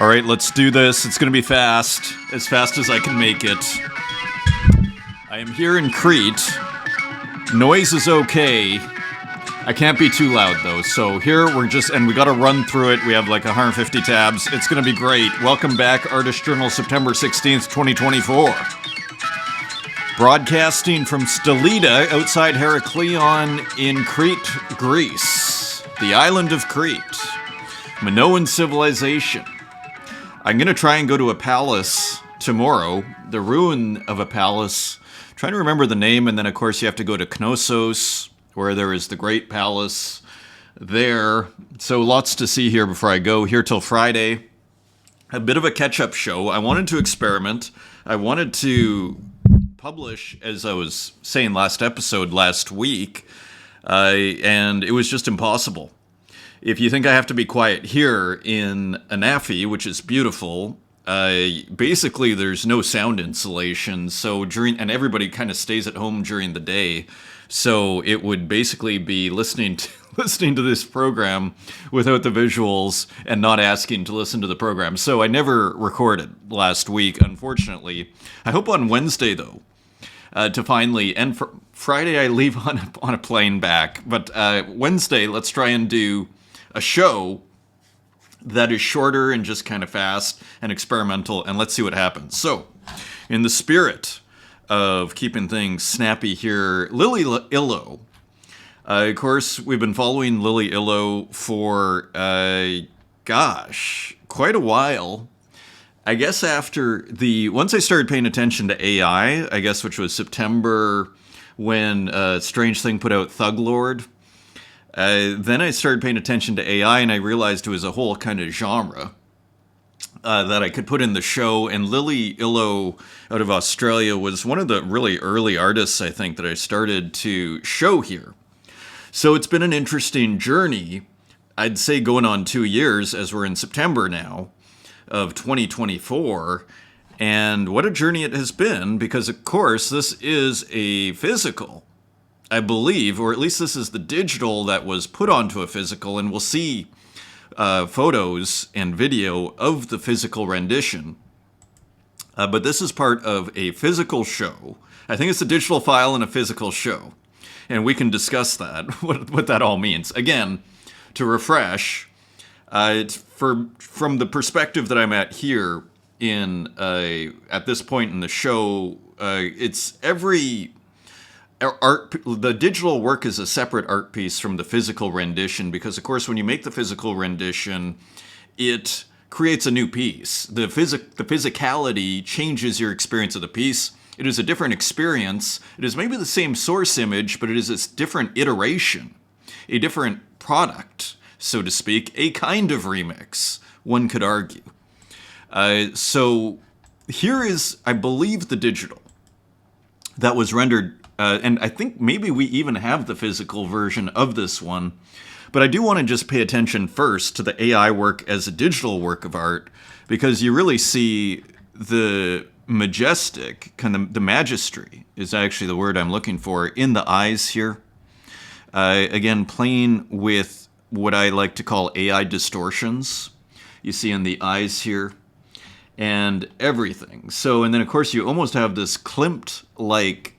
All right, let's do this. It's going to be fast as I can make it. I am here in Crete. Noise is okay. I can't be too loud though. So here and we got to run through it. We have like 150 tabs. It's going to be great. Welcome back, Artist Journal, September 16th, 2024. Broadcasting from Stolida outside Heraklion in Crete, Greece. The island of Crete. Minoan civilization. I'm going to try and go to a palace tomorrow, the ruin of a palace. I'm trying to remember the name, and then of course you have to go to Knossos, where there is the great palace there. So lots to see here before I go. Here till Friday. A bit of a catch-up show. I wanted to experiment. I wanted to publish, as I was saying last week, and it was just impossible. If you think I have to be quiet here in Anafi, which is beautiful, basically there's no sound insulation, and everybody kind of stays at home during the day, so it would basically be listening to this program without the visuals and not asking to listen to the program. So I never recorded last week, unfortunately. I hope on Wednesday, though, to finally, and for Friday I leave on a plane back, but Wednesday let's try and do a show that is shorter and just kind of fast and experimental, and let's see what happens. So, in the spirit of keeping things snappy here, Lily Illo. Of course, we've been following Lily Illo for, quite a while. I guess once I started paying attention to AI, I guess, which was September, when Strange Thing put out Thug Lord. Then I started paying attention to AI, and I realized it was a whole kind of genre that I could put in the show. And Lily Illo out of Australia was one of the really early artists, I think, that I started to show here. So it's been an interesting journey, I'd say going on 2 years, as we're in September now, of 2024. And what a journey it has been, because, of course, this is a physical, I believe, or at least this is the digital that was put onto a physical, and we'll see photos and video of the physical rendition. But this is part of a physical show. I think it's a digital file and a physical show, and we can discuss that, what that all means. Again, to refresh, it's from the perspective that I'm at here at this point in the show, it's every the digital work is a separate art piece from the physical rendition, because, of course, when you make the physical rendition, it creates a new piece. The physicality changes your experience of the piece. It is a different experience. It is maybe the same source image, but it is a different iteration, a different product, so to speak, a kind of remix, one could argue. So here is, I believe, the digital that was rendered. And I think maybe we even have the physical version of this one. But I do want to just pay attention first to the AI work as a digital work of art, because you really see the majestic, kind of the magistry is actually the word I'm looking for, in the eyes here. Again, playing with what I like to call AI distortions. You see in the eyes here. And everything. So, and then of course you almost have this Klimt-like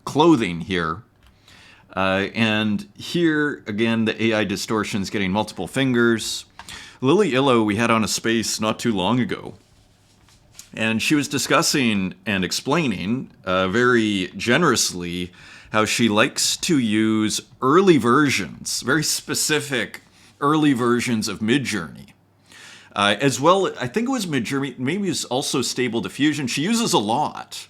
clothing here. And here, again, the AI distortion's getting multiple fingers. Lily Illo we had on a space not too long ago. And she was discussing and explaining very generously how she likes to use early versions, very specific early versions of Midjourney. As well, I think it was Midjourney, maybe it's also Stable Diffusion. She uses a lot,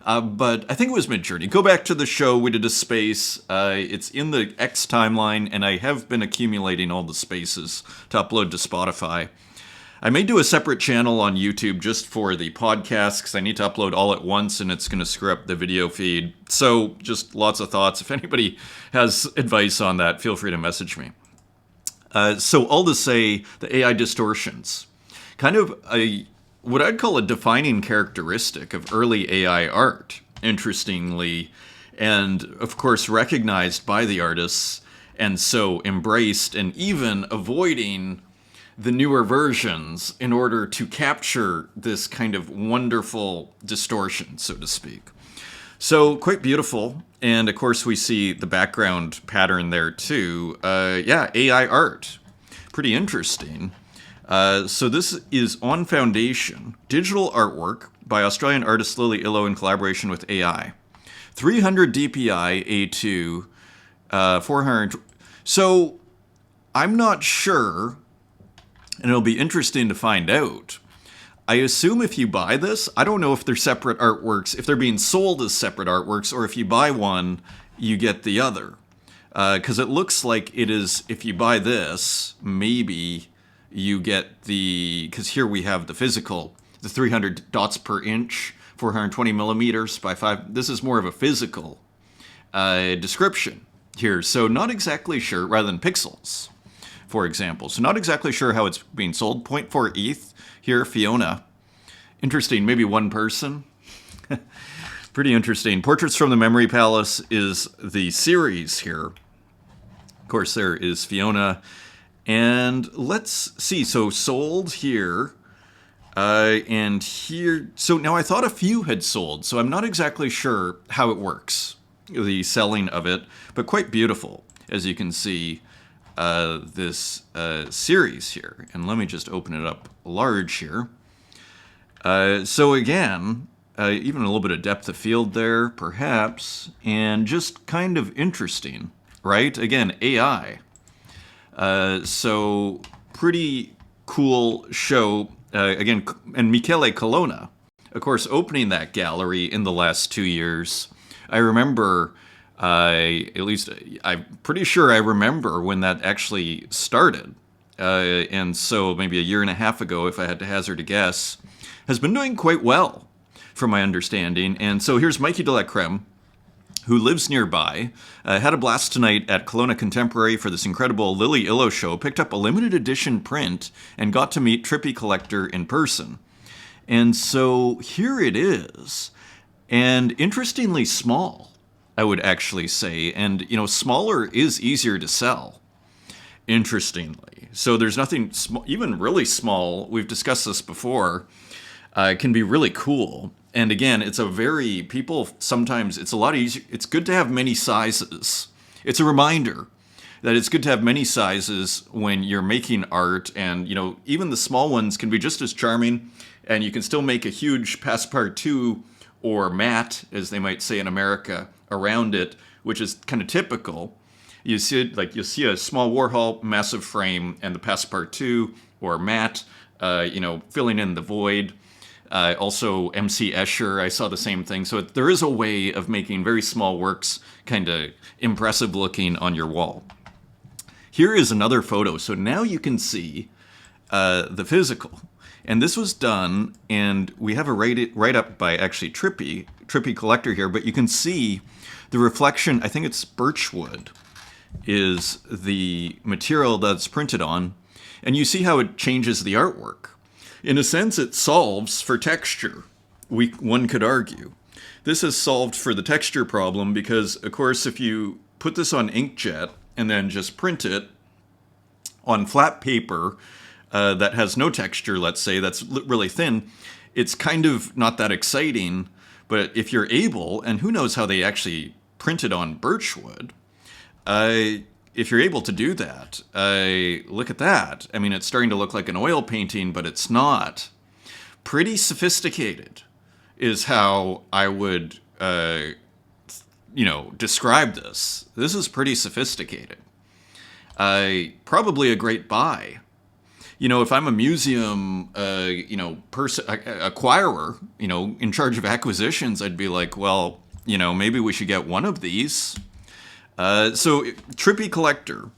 but I think it was Midjourney. Go back to the show, we did a space. It's in the X timeline, and I have been accumulating all the spaces to upload to Spotify. I may do a separate channel on YouTube just for the podcast, because I need to upload all at once, and it's going to screw up the video feed. So just lots of thoughts. If anybody has advice on that, feel free to message me. So all to say, the AI distortions, kind of what I'd call a defining characteristic of early AI art, interestingly, and of course recognized by the artists, and so embraced and even avoiding the newer versions in order to capture this kind of wonderful distortion, so to speak. So quite beautiful. And of course, we see the background pattern there too. Yeah, AI art. Pretty interesting. So this is On Foundation, digital artwork by Australian artist Lily Illo in collaboration with AI. 300 DPI A2, 400. So I'm not sure, and it'll be interesting to find out. I assume if you buy this, I don't know if they're separate artworks, if they're being sold as separate artworks, or if you buy one, you get the other. Because it looks like it is, if you buy this, maybe you get the, because here we have the physical, the 300 dots per inch, 420 millimeters by 5. This is more of a physical description here. So not exactly sure, rather than pixels, for example. So not exactly sure how it's being sold. 0.4 ETH here, Fiona. Interesting, maybe one person. Pretty interesting. Portraits from the Memory Palace is the series here. Of course, there is Fiona. And let's see, so sold here, and here. So now I thought a few had sold, so I'm not exactly sure how it works, the selling of it, but quite beautiful, as you can see, this series here. And let me just open it up large here. So again, even a little bit of depth of field there, perhaps, and just kind of interesting, right? Again, AI. So pretty cool show. Again, and Michele Colona, of course, opening that gallery in the last 2 years. I remember, at least I'm pretty sure I remember when that actually started. And so maybe a year and a half ago, if I had to hazard a guess, has been doing quite well, from my understanding. And so here's Mikey de la Creme, who lives nearby, had a blast tonight at Colona Contemporary for this incredible Lily Illo show, picked up a limited edition print, and got to meet Trippy Collector in person. And so here it is. And interestingly small, I would actually say. And, you know, smaller is easier to sell, interestingly. So there's nothing, even really small, we've discussed this before, can be really cool. And again, it's a very, people sometimes, it's a lot easier, it's good to have many sizes. It's a reminder that it's good to have many sizes when you're making art, and, you know, even the small ones can be just as charming, and you can still make a huge passepartout or mat, as they might say in America, around it, which is kind of typical. You see it, like, you'll see a small Warhol massive frame and the passepartout or mat, you know, filling in the void. Also, MC Escher, I saw the same thing. So there is a way of making very small works kind of impressive looking on your wall. Here is another photo. So now you can see the physical. And this was done, and we have a write-up by actually Trippy Collector here, but you can see the reflection. I think it's birchwood is the material that's printed on. And you see how it changes the artwork. In a sense, it solves for texture, one could argue. This is solved for the texture problem because, of course, if you put this on inkjet and then just print it on flat paper that has no texture, let's say, that's really thin, it's kind of not that exciting. But if you're able, and who knows how they actually print it on birchwood, if you're able to do that, look at that. I mean, it's starting to look like an oil painting, but it's not. Pretty sophisticated is how I would, describe this. This is pretty sophisticated. Probably a great buy. You know, if I'm a museum, acquirer, in charge of acquisitions, I'd be like, well, maybe we should get one of these. So Trippy Collector,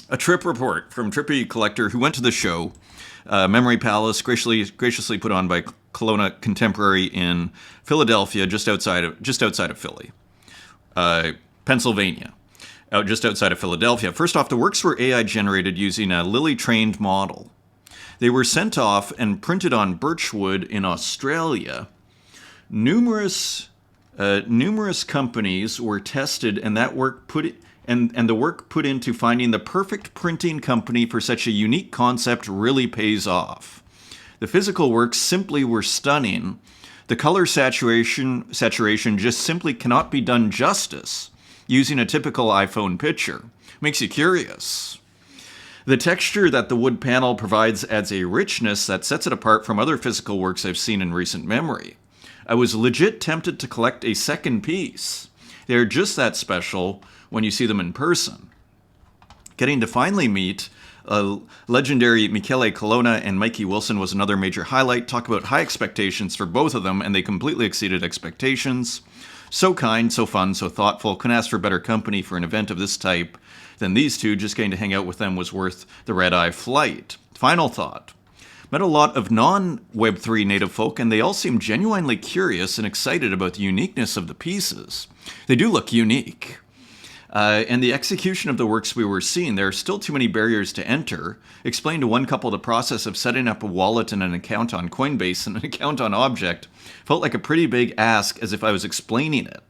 a trip report from Trippy Collector, who went to the show, Memory Palace, graciously put on by Colona Contemporary in Philadelphia, just outside of Philly, Pennsylvania, just outside of Philadelphia. First off, the works were AI generated using a Lily-trained model. They were sent off and printed on birchwood in Australia. Numerous companies were tested, and that work and the work put into finding the perfect printing company for such a unique concept really pays off. The physical works simply were stunning. The color saturation just simply cannot be done justice using a typical iPhone picture. Makes you curious. The texture that the wood panel provides adds a richness that sets it apart from other physical works I've seen in recent memory. I was legit tempted to collect a second piece. They're just that special when you see them in person. Getting to finally meet legendary Michele Colona and Mikey Wilson was another major highlight. Talk about high expectations for both of them, and they completely exceeded expectations. So kind, so fun, so thoughtful. Couldn't ask for better company for an event of this type than these two. Just getting to hang out with them was worth the red-eye flight. Final thought. Met a lot of non-Web3 native folk, and they all seem genuinely curious and excited about the uniqueness of the pieces. They do look unique. And the execution of the works we were seeing, there are still too many barriers to enter. Explained to one couple the process of setting up a wallet and an account on Coinbase and an account on Object. Felt like a pretty big ask as if I was explaining it.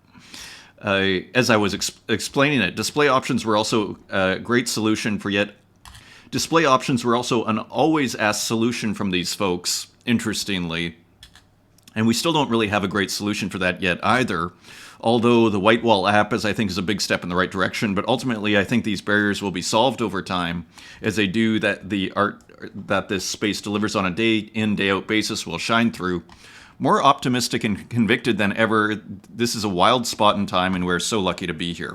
Explaining it, display options were also a great solution for yet. Display options were also an always asked solution from these folks, interestingly. And we still don't really have a great solution for that yet either. Although the White Wall app, I think, is a big step in the right direction, but ultimately I think these barriers will be solved over time as they do that the art that this space delivers on a day-in, day-out basis will shine through. More optimistic and convicted than ever. This is a wild spot in time, and we're so lucky to be here.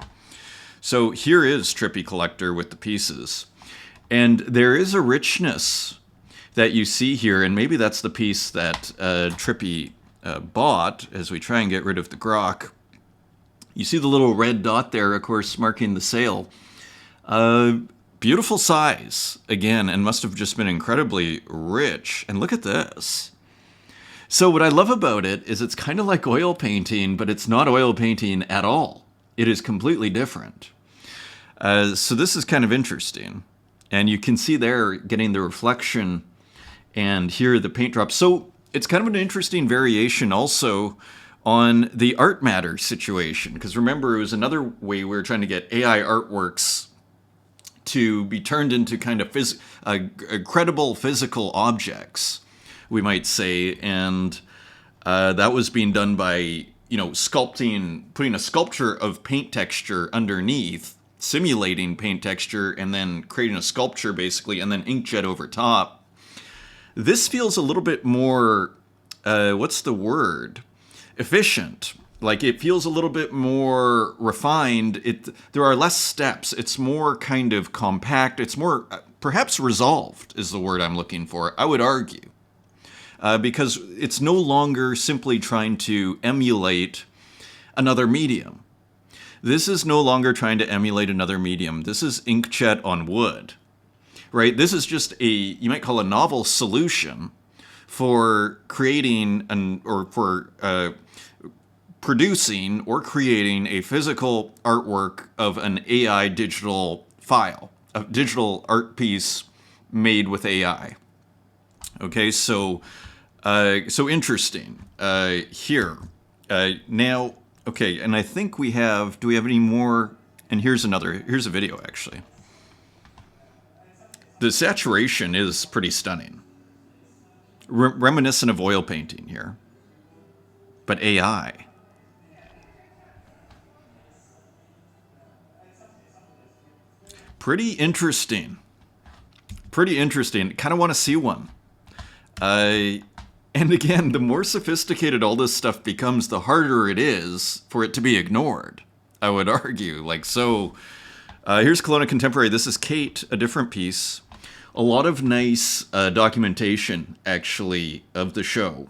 So here is Trippy Collector with the pieces. And there is a richness that you see here, and maybe that's the piece that Trippy bought as we try and get rid of the grok. You see the little red dot there, of course, marking the sale. Beautiful size, again, and must have just been incredibly rich. And look at this. So what I love about it is it's kind of like oil painting, but it's not oil painting at all. It is completely different. So this is kind of interesting. And you can see there getting the reflection and here the paint drops. So it's kind of an interesting variation also on the art matter situation. Because remember, it was another way we were trying to get AI artworks to be turned into kind of credible physical objects, we might say. And that was being done by, sculpting, putting a sculpture of paint texture underneath, simulating paint texture, and then creating a sculpture basically, and then inkjet over top. This feels a little bit more, what's the word? Efficient. Like it feels a little bit more refined. There are less steps. It's more kind of compact. It's more, perhaps resolved is the word I'm looking for, I would argue. Because it's no longer simply trying to emulate another medium. This is no longer trying to emulate another medium. This is inkjet on wood, right? This is just you might call a novel solution for creating producing or creating a physical artwork of an AI digital file, a digital art piece made with AI. Okay, so interesting here. Now, okay, and I think we have, do we have any more? And here's a video actually. The saturation is pretty stunning. Reminiscent of oil painting here. But AI. Pretty interesting. Pretty interesting. Kind of want to see one. And again, the more sophisticated all this stuff becomes, the harder it is for it to be ignored, I would argue. Like, so, here's Colona Contemporary. This is Kate, a different piece. A lot of nice documentation, actually, of the show.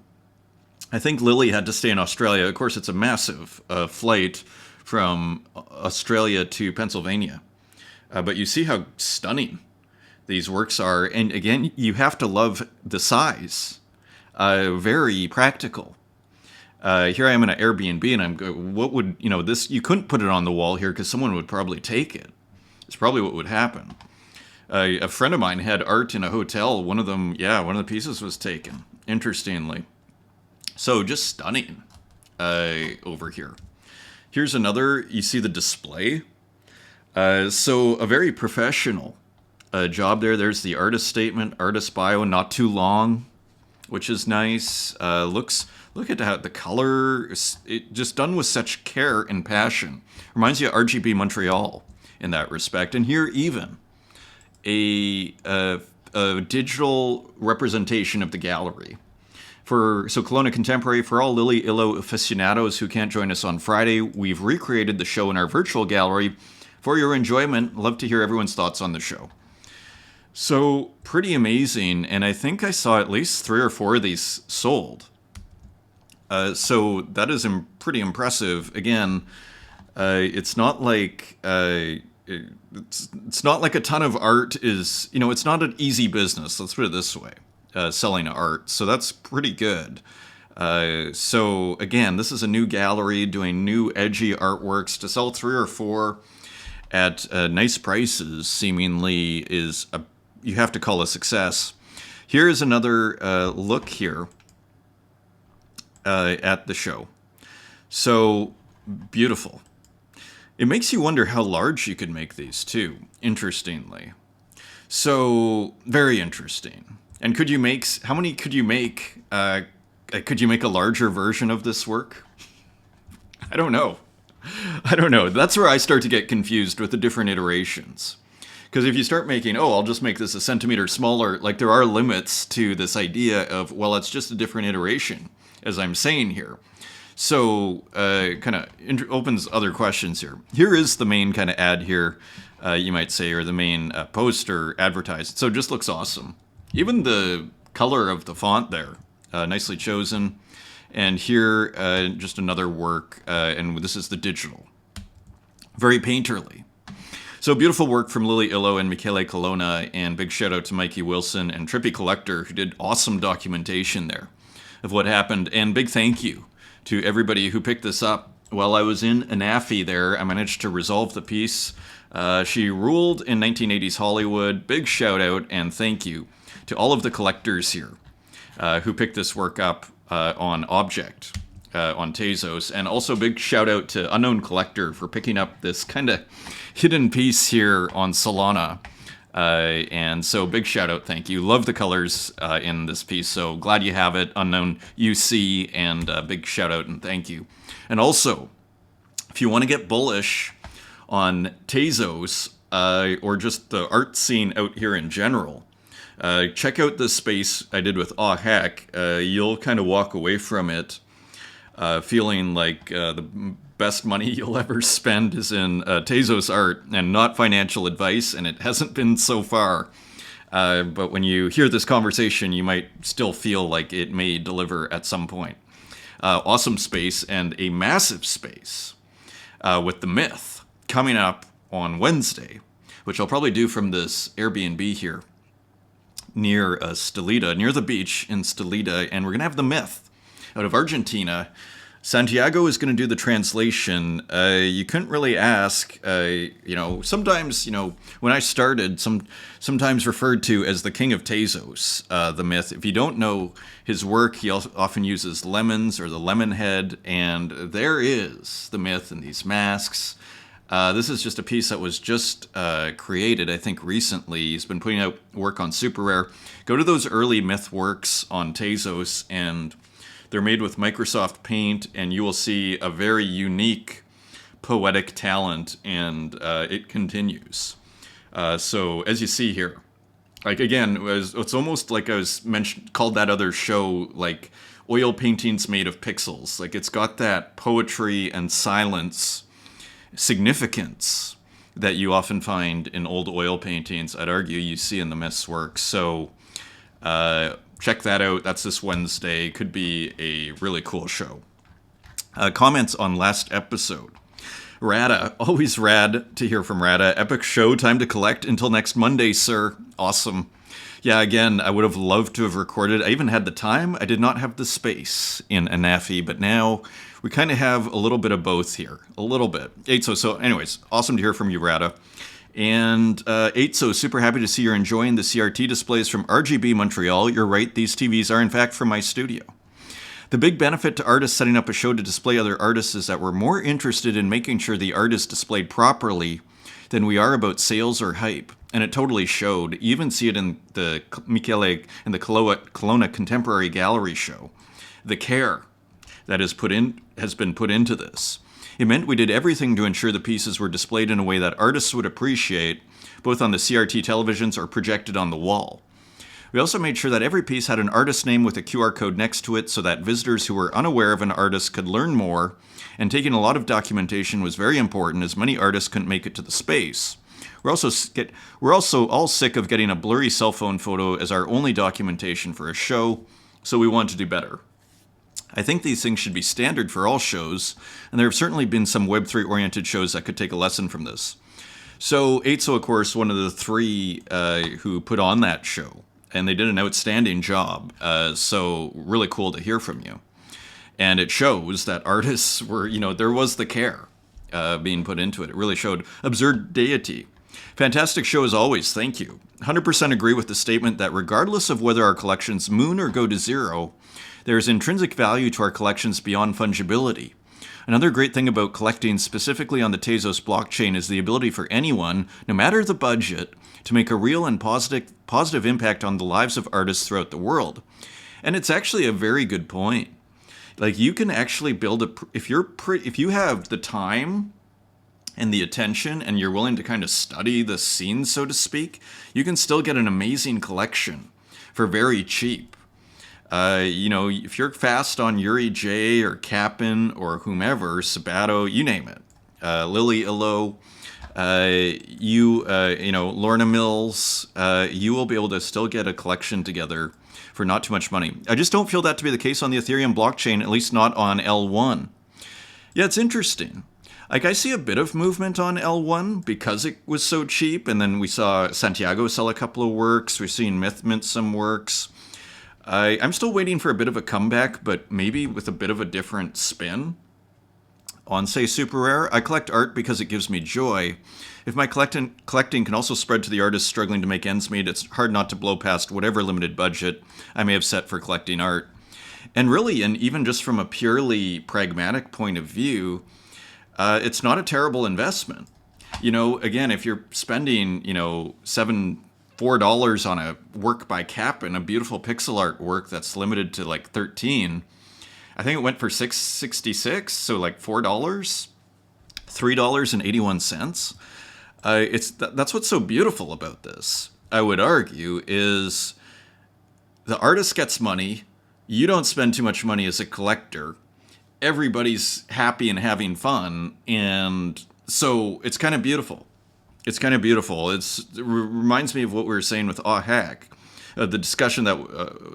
I think Lily had to stay in Australia. Of course, it's a massive flight from Australia to Pennsylvania. But you see how stunning these works are. And again, you have to love the size. Very practical. Here I am in an Airbnb, and I'm going, what would, this, you couldn't put it on the wall here because someone would probably take it. It's probably what would happen. A friend of mine had art in a hotel. One of the pieces was taken, interestingly. So just stunning over here. Here's another, you see the display. So a very professional job there. There's the artist statement, artist bio, not too long, which is nice. Look at how the color is it just done with such care and passion. Reminds you of RGB Montreal in that respect. And here even a digital representation of the gallery. So Colona Contemporary, for all Lily Illo aficionados who can't join us on Friday, we've recreated the show in our virtual gallery for your enjoyment. Love to hear everyone's thoughts on the show. So pretty amazing, and I think I saw at least 3 or 4 of these sold. So that is pretty impressive. Again, it's not like it's not like a ton of art is, it's not an easy business. Let's put it this way. Selling art. So that's pretty good. So again, this is a new gallery doing new edgy artworks. To sell 3 or 4 at nice prices seemingly you have to call a success. Here is another look here at the show. So beautiful. It makes you wonder how large you could make these too, interestingly. So very interesting. And how many could you make? Could you make a larger version of this work? I don't know. That's where I start to get confused with the different iterations. Because if you start making, I'll just make this a centimeter smaller, like there are limits to this idea of, well, it's just a different iteration, as I'm saying here. So kind of opens other questions here. Here is the main kind of ad here, you might say, or the main poster advertised. So it just looks awesome. Even the color of the font there, nicely chosen. And here, just another work, and this is the digital. Very painterly. So beautiful work from Lily Illo and Michele Colonna, and big shout out to Mikey Wilson and Trippy Collector, who did awesome documentation there of what happened. And big thank you to everybody who picked this up. While I was in Anafi there, I managed to resolve the piece. She ruled in 1980s Hollywood. Big shout out and thank you to all of the collectors here who picked this work up on Object, on Tezos. And also big shout out to Unknown Collector for picking up this kind of hidden piece here on Solana. And so big shout out, thank you. Love the colors in this piece, so glad you have it, Unknown UC, and big shout out and thank you. And also, if you want to get bullish on Tezos or just the art scene out here in general, check out this space I did with Aw Heck. You'll kind of walk away from it feeling like the best money you'll ever spend is in Tezos art, and not financial advice, and it hasn't been so far. But when you hear this conversation, you might still feel like it may deliver at some point. Awesome space, and a massive space with the Myth coming up on Wednesday, which I'll probably do from this Airbnb here near Stelita, near the beach in Stelita, and we're going to have the Myth out of Argentina. Santiago is going to do the translation. You couldn't really ask, sometimes, when I started, sometimes referred to as the King of Tezos, the Myth. If you don't know his work, he often uses lemons or the lemon head, and there is the Myth and these masks. This is just a piece that was just created, I think, recently. He's been putting out work on Super Rare. Go to those early Myth works on Tezos, and they're made with Microsoft Paint, and you will see a very unique poetic talent, and it continues. So as you see here, like again, it's almost like I was called that other show, like oil paintings made of pixels. Like it's got that poetry and silence significance that you often find in old oil paintings. I'd argue you see in the Myth's work. So check that out. That's this Wednesday. Could be a really cool show. Comments on last episode. Rada, always rad to hear from Rada. Epic show, time to collect until next Monday, sir. Awesome. Yeah, again, I would have loved to have recorded. I even had the time. I did not have the space in Anafi, but now we kind of have a little bit of both here. A little bit. So anyways, awesome to hear from you, Rada. And Tezos, super happy to see you're enjoying the CRT displays from RGB Montreal. You're right, these TVs are in fact from my studio. The big benefit to artists setting up a show to display other artists is that we're more interested in making sure the art is displayed properly than we are about sales or hype. And it totally showed. You even see it in the Colona Contemporary Gallery show. The care that has been put into this. It meant we did everything to ensure the pieces were displayed in a way that artists would appreciate, both on the CRT televisions or projected on the wall. We also made sure that every piece had an artist name with a QR code next to it so that visitors who were unaware of an artist could learn more, and taking a lot of documentation was very important as many artists couldn't make it to the space. We're also all sick of getting a blurry cell phone photo as our only documentation for a show, so we want to do better. I think these things should be standard for all shows, and there have certainly been some Web3-oriented shows that could take a lesson from this. So Tezos, of course, one of the three who put on that show, and they did an outstanding job, so really cool to hear from you. And it shows that artists were, there was the care being put into it. It really showed absurdity. Fantastic show as always, thank you. 100% agree with the statement that regardless of whether our collections moon or go to zero, there is intrinsic value to our collections beyond fungibility. Another great thing about collecting specifically on the Tezos blockchain is the ability for anyone, no matter the budget, to make a real and positive impact on the lives of artists throughout the world. And it's actually a very good point. Like, you can actually build if you have the time and the attention and you're willing to kind of study the scene, so to speak, you can still get an amazing collection for very cheap. If you're fast on Yuri J or Capin or whomever, Sabato, you name it, Lily Illo, Lorna Mills, you will be able to still get a collection together for not too much money. I just don't feel that to be the case on the Ethereum blockchain, at least not on L1. Yeah, it's interesting. Like, I see a bit of movement on L1 because it was so cheap, and then we saw Santiago sell a couple of works. We're seeing Myth mint some works. I'm still waiting for a bit of a comeback, but maybe with a bit of a different spin on, say, Super Rare. I collect art because it gives me joy. If my collecting can also spread to the artists struggling to make ends meet, it's hard not to blow past whatever limited budget I may have set for collecting art. And really, and even just from a purely pragmatic point of view, it's not a terrible investment. Again, if you're spending, $4 on a work by Capin, a beautiful pixel art work that's limited to like 13, I think it went for $6.66, so like $4, $3.81. That's what's so beautiful about this, I would argue, is the artist gets money, you don't spend too much money as a collector, everybody's happy and having fun, and so it's kind of beautiful. It reminds me of what we were saying with Ahek, the discussion that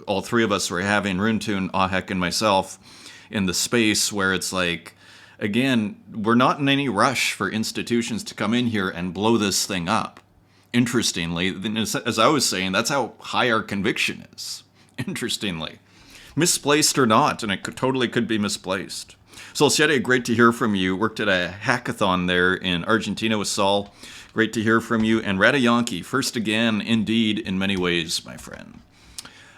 all three of us were having, Runetoon, Ahek, and myself, in the space where it's like, again, we're not in any rush for institutions to come in here and blow this thing up. Interestingly, as I was saying, that's how high our conviction is. Interestingly. Misplaced or not, and it totally could be misplaced. Solciete, great to hear from you. Worked at a hackathon there in Argentina with Saul. Great to hear from you. And Radayanki, first again, indeed, in many ways, my friend.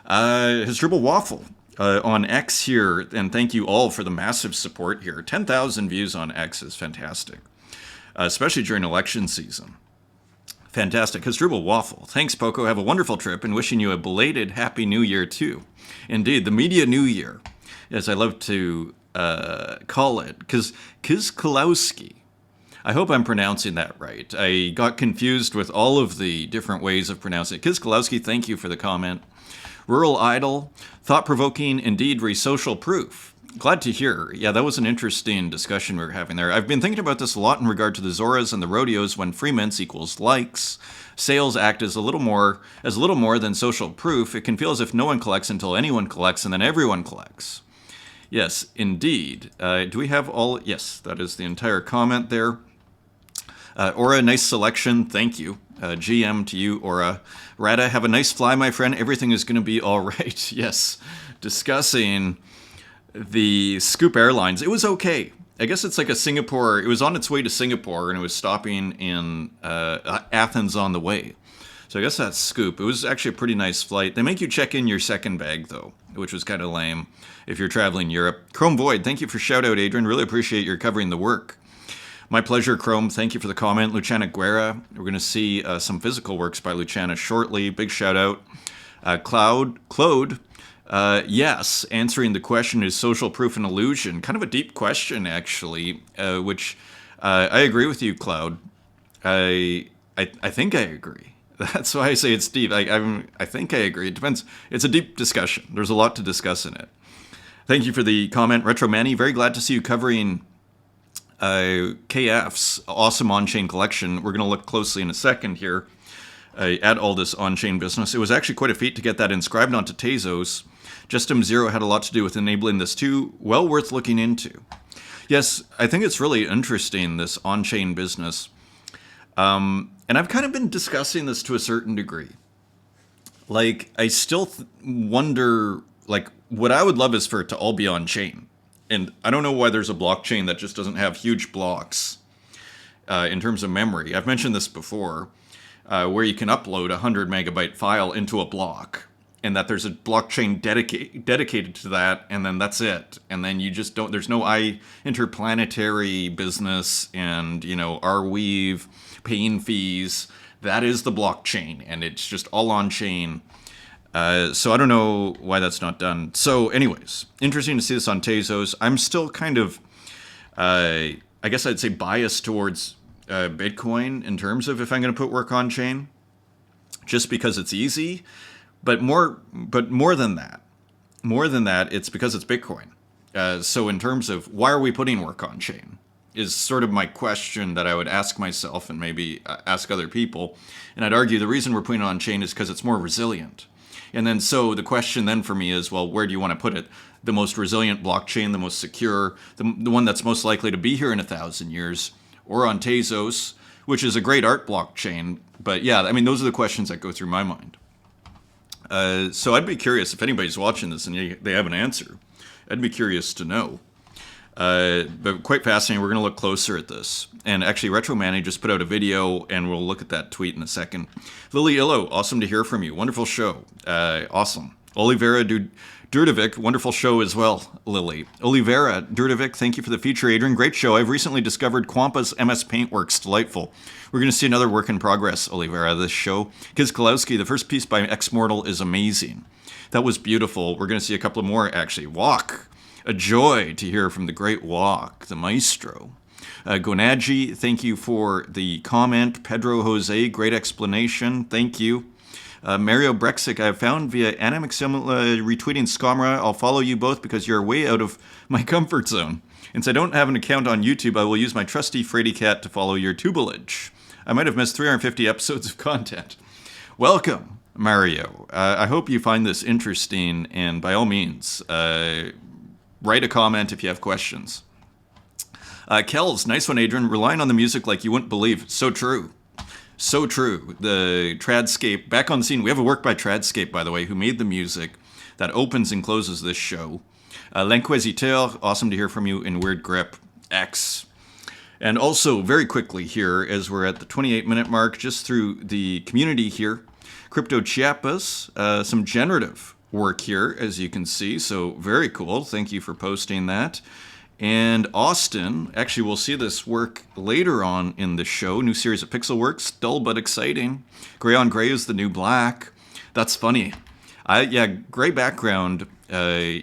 His Dribble Waffle on X here, and thank you all for the massive support here. 10,000 views on X is fantastic, especially during election season. Fantastic. His Dribble Waffle. Thanks, Poco. Have a wonderful trip, and wishing you a belated Happy New Year, too. Indeed, the Media New Year, as I love to call it. Kizkalowski. I hope I'm pronouncing that right. I got confused with all of the different ways of pronouncing it. Kizkalowski, thank you for the comment. Rural Idol, thought-provoking, indeed, social proof. Glad to hear. Yeah, that was an interesting discussion we were having there. I've been thinking about this a lot in regard to the Zoras and the rodeos when free mints equals likes. Sales act as little more than social proof. It can feel as if no one collects until anyone collects, and then everyone collects. Yes, indeed. Do we have all? Yes, that is the entire comment there. Aura, nice selection. Thank you. GM to you, Aura. Rada, have a nice fly, my friend. Everything is going to be all right. Yes. Discussing the Scoop Airlines. It was okay. I guess it's like it was on its way to Singapore, and it was stopping in Athens on the way. So I guess that's Scoop. It was actually a pretty nice flight. They make you check in your second bag, though, which was kind of lame if you're traveling Europe. Chrome Void, thank you for shout out, Adrian. Really appreciate your covering the work. My pleasure, Chrome. Thank you for the comment. Luciana Guerra. We're going to see some physical works by Luciana shortly. Big shout out. Claude. Yes, answering the question, is social proof an illusion? Kind of a deep question, actually, which I agree with you, Cloud. I think I agree. That's why I say it's deep. I think I agree. It depends. It's a deep discussion. There's a lot to discuss in it. Thank you for the comment, Retro Manny. Very glad to see you covering KF's awesome on-chain collection. We're going to look closely in a second here at all this on-chain business. It was actually quite a feat to get that inscribed onto Tezos. Justum Zero had a lot to do with enabling this too. Well worth looking into. Yes, I think it's really interesting, this on-chain business. And I've kind of been discussing this to a certain degree. Like, I still wonder, like, what I would love is for it to all be on-chain. And I don't know why there's a blockchain that just doesn't have huge blocks in terms of memory. I've mentioned this before, where you can upload a 100 megabyte file into a block, and that there's a blockchain dedicated to that, and then that's it. And then you just don't, there's no interplanetary business and, Arweave, paying fees. That is the blockchain, and it's just all on-chain. So I don't know why that's not done. So anyways, interesting to see this on Tezos. I'm still kind of, I guess I'd say biased towards Bitcoin in terms of if I'm going to put work on chain, just because it's easy. But more than that, it's because it's Bitcoin. So in terms of why are we putting work on chain is sort of my question that I would ask myself and maybe ask other people. And I'd argue the reason we're putting it on chain is because it's more resilient. And then so the question then for me is, well, where do you want to put it? The most resilient blockchain, the most secure, the one that's most likely to be here in 1,000 years, or on Tezos, which is a great art blockchain. But yeah, I mean, those are the questions that go through my mind. So I'd be curious if anybody's watching this and they have an answer. I'd be curious to know. But quite fascinating. We're going to look closer at this. And actually, Retro Manny just put out a video, and we'll look at that tweet in a second. Lily Illo, awesome to hear from you. Wonderful show. Awesome. Olivera Durdovic, wonderful show as well, Lily. Olivera Durdovic, thank you for the feature, Adrian. Great show. I've recently discovered Quampa's MS Paint works. Delightful. We're going to see another work in progress, Olivera, this show. Kiz Kalowski, the first piece by Ex-Mortal is amazing. That was beautiful. We're going to see a couple more, actually. Walk. A joy to hear from the great Walk, the maestro. Gonaji, thank you for the comment. Pedro Jose, great explanation. Thank you. Mario Brexic, I have found via Animixim retweeting Scamra. I'll follow you both because you're way out of my comfort zone. And since I don't have an account on YouTube, I will use my trusty Frady Cat to follow your tutelage. I might have missed 350 episodes of content. Welcome, Mario. I hope you find this interesting, and by all means, write a comment if you have questions. Kells, nice one, Adrian. Relying on the music like you wouldn't believe. So true. So true. The Tradscape, back on the scene. We have a work by Tradscape, by the way, who made the music that opens and closes this show. L'Inquisiteur, awesome to hear from you in Weird Grip X. And also, very quickly here, as we're at the 28-minute mark, just through the community here, Crypto Chiapas, some generative work here, as you can see. So very cool. Thank you for posting that. And Austin, actually, we'll see this work later on in the show. New series of pixel works, dull but exciting. Gray on gray is the new black. That's funny. Gray background. I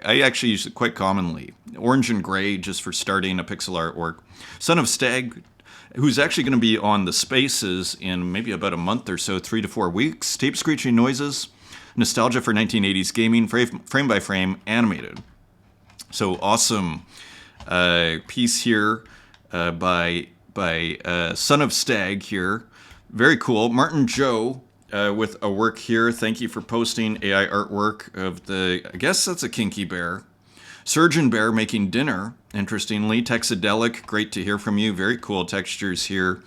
actually use it quite commonly. Orange and gray, just for starting a pixel artwork. Son of Stag, who's actually going to be on the Spaces in maybe about a month or so, 3 to 4 weeks. Tape screeching noises. Nostalgia for 1980s gaming, frame by frame, animated. So awesome piece here by Son of Stag here. Very cool. Martin Joe with a work here. Thank you for posting AI artwork of I guess that's a kinky bear. Surgeon Bear making dinner, interestingly. Texadelic, great to hear from you. Very cool textures here.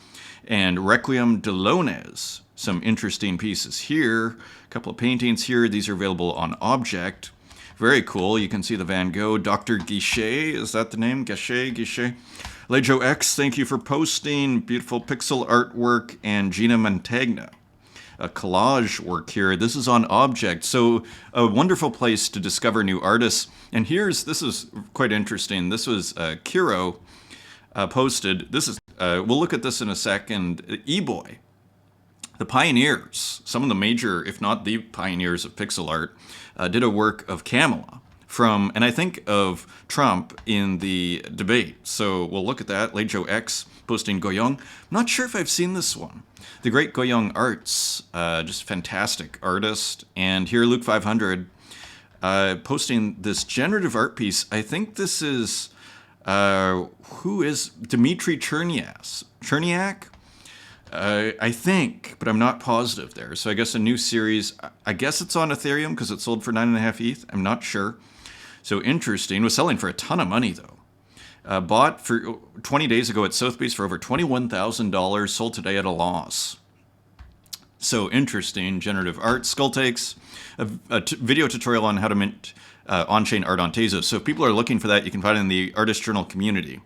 And Requiem de Lones, some interesting pieces here. A couple of paintings here. These are available on Object. Very cool. You can see the Van Gogh. Dr. Guichet, is that the name? Guichet. Lejo X, thank you for posting. Beautiful pixel artwork. And Gina Montagna, a collage work here. This is on Object. So a wonderful place to discover new artists. And this is quite interesting. This was Kiro posted. This is, we'll look at this in a second. E-Boy, the pioneers, some of the major, if not the pioneers of pixel art, did a work of Kamala from, and I think of Trump in the debate. So we'll look at that. Lejo X posting Goyong. I'm not sure if I've seen this one. The great Goyong Arts, just fantastic artist. And here Luke 500 posting this generative art piece. I think this is, who is Dmitry Cherniak? I think, but I'm not positive there. So I guess a new series, I guess it's on Ethereum because it sold for 9.5 ETH. I'm not sure. So interesting. Was selling for a ton of money though. Bought for 20 days ago at Sotheby's for over $21,000. Sold today at a loss. So interesting. Generative art. Skull takes a video tutorial on how to mint on-chain art on Tezos. So if people are looking for that, you can find it in the Artist Journal community.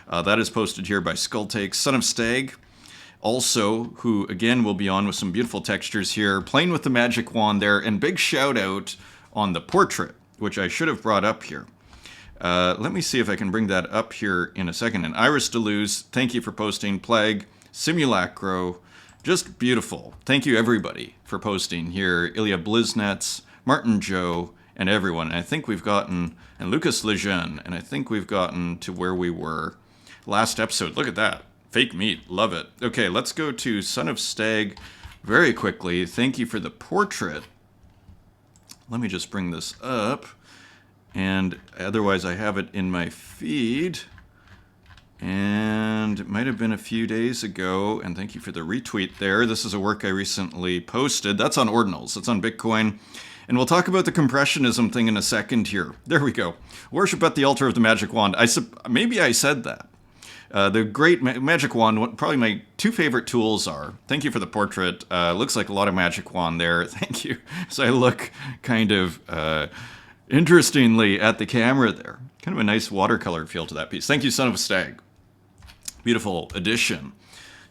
That is posted here by Skull Takes. Son of Stag, also, who again will be on with some beautiful textures here, playing with the magic wand there, and big shout out on the portrait, which I should have brought up here. Let me see if I can bring that up here in a second. And Iris Deleuze, thank you for posting. Plague, Simulacro, just beautiful. Thank you everybody for posting here. Ilya Bliznets, Martin Joe, and everyone. And I think we've gotten, and Lucas Lejeune, and I think we've gotten to where we were last episode. Look at that. Fake meat. Love it. Okay, let's go to Son of Stag very quickly. Thank you for the portrait. Let me just bring this up. And otherwise I have it in my feed. And it might have been a few days ago. And thank you for the retweet there. This is a work I recently posted. That's on Ordinals. It's on Bitcoin. And we'll talk about the compressionism thing in a second here. There we go. Worship at the altar of the magic wand. Maybe I said that. The great magic wand, probably my two favorite tools are, thank you for the portrait, looks like a lot of magic wand there, thank you. So I look kind of interestingly at the camera there. Kind of a nice watercolor feel to that piece. Thank you, Son of a Stag. Beautiful addition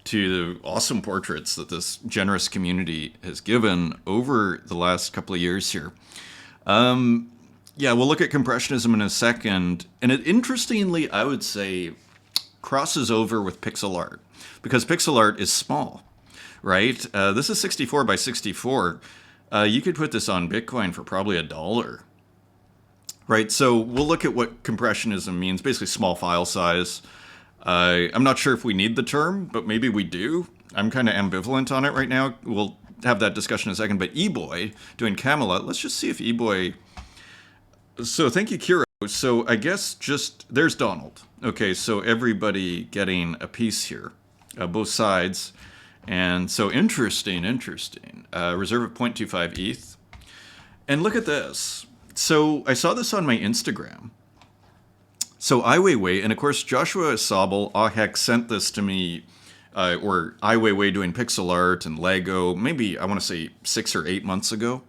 to the awesome portraits that this generous community has given over the last couple of years here. Yeah, we'll look at compressionism in a second. And interestingly, I would say, crosses over with pixel art because pixel art is small, right? This is 64 by 64. You could put this on Bitcoin for probably $1, right? So we'll look at what compressionism means, basically small file size. I'm not sure if we need the term, but maybe we do. I'm kind of ambivalent on it right now. We'll have that discussion in a second, but E-Boy doing Kamala, let's just see if E-Boy... So thank you, Kiro. So I guess just, there's Donald. Okay, so everybody getting a piece here, both sides. And so interesting. Reserve of 0.25 ETH. And look at this. So I saw this on my Instagram. So Ai Weiwei, and of course Joshua Sobel, Ahek sent this to me, or Ai Weiwei doing pixel art and Lego, maybe I want to say 6 or 8 months ago.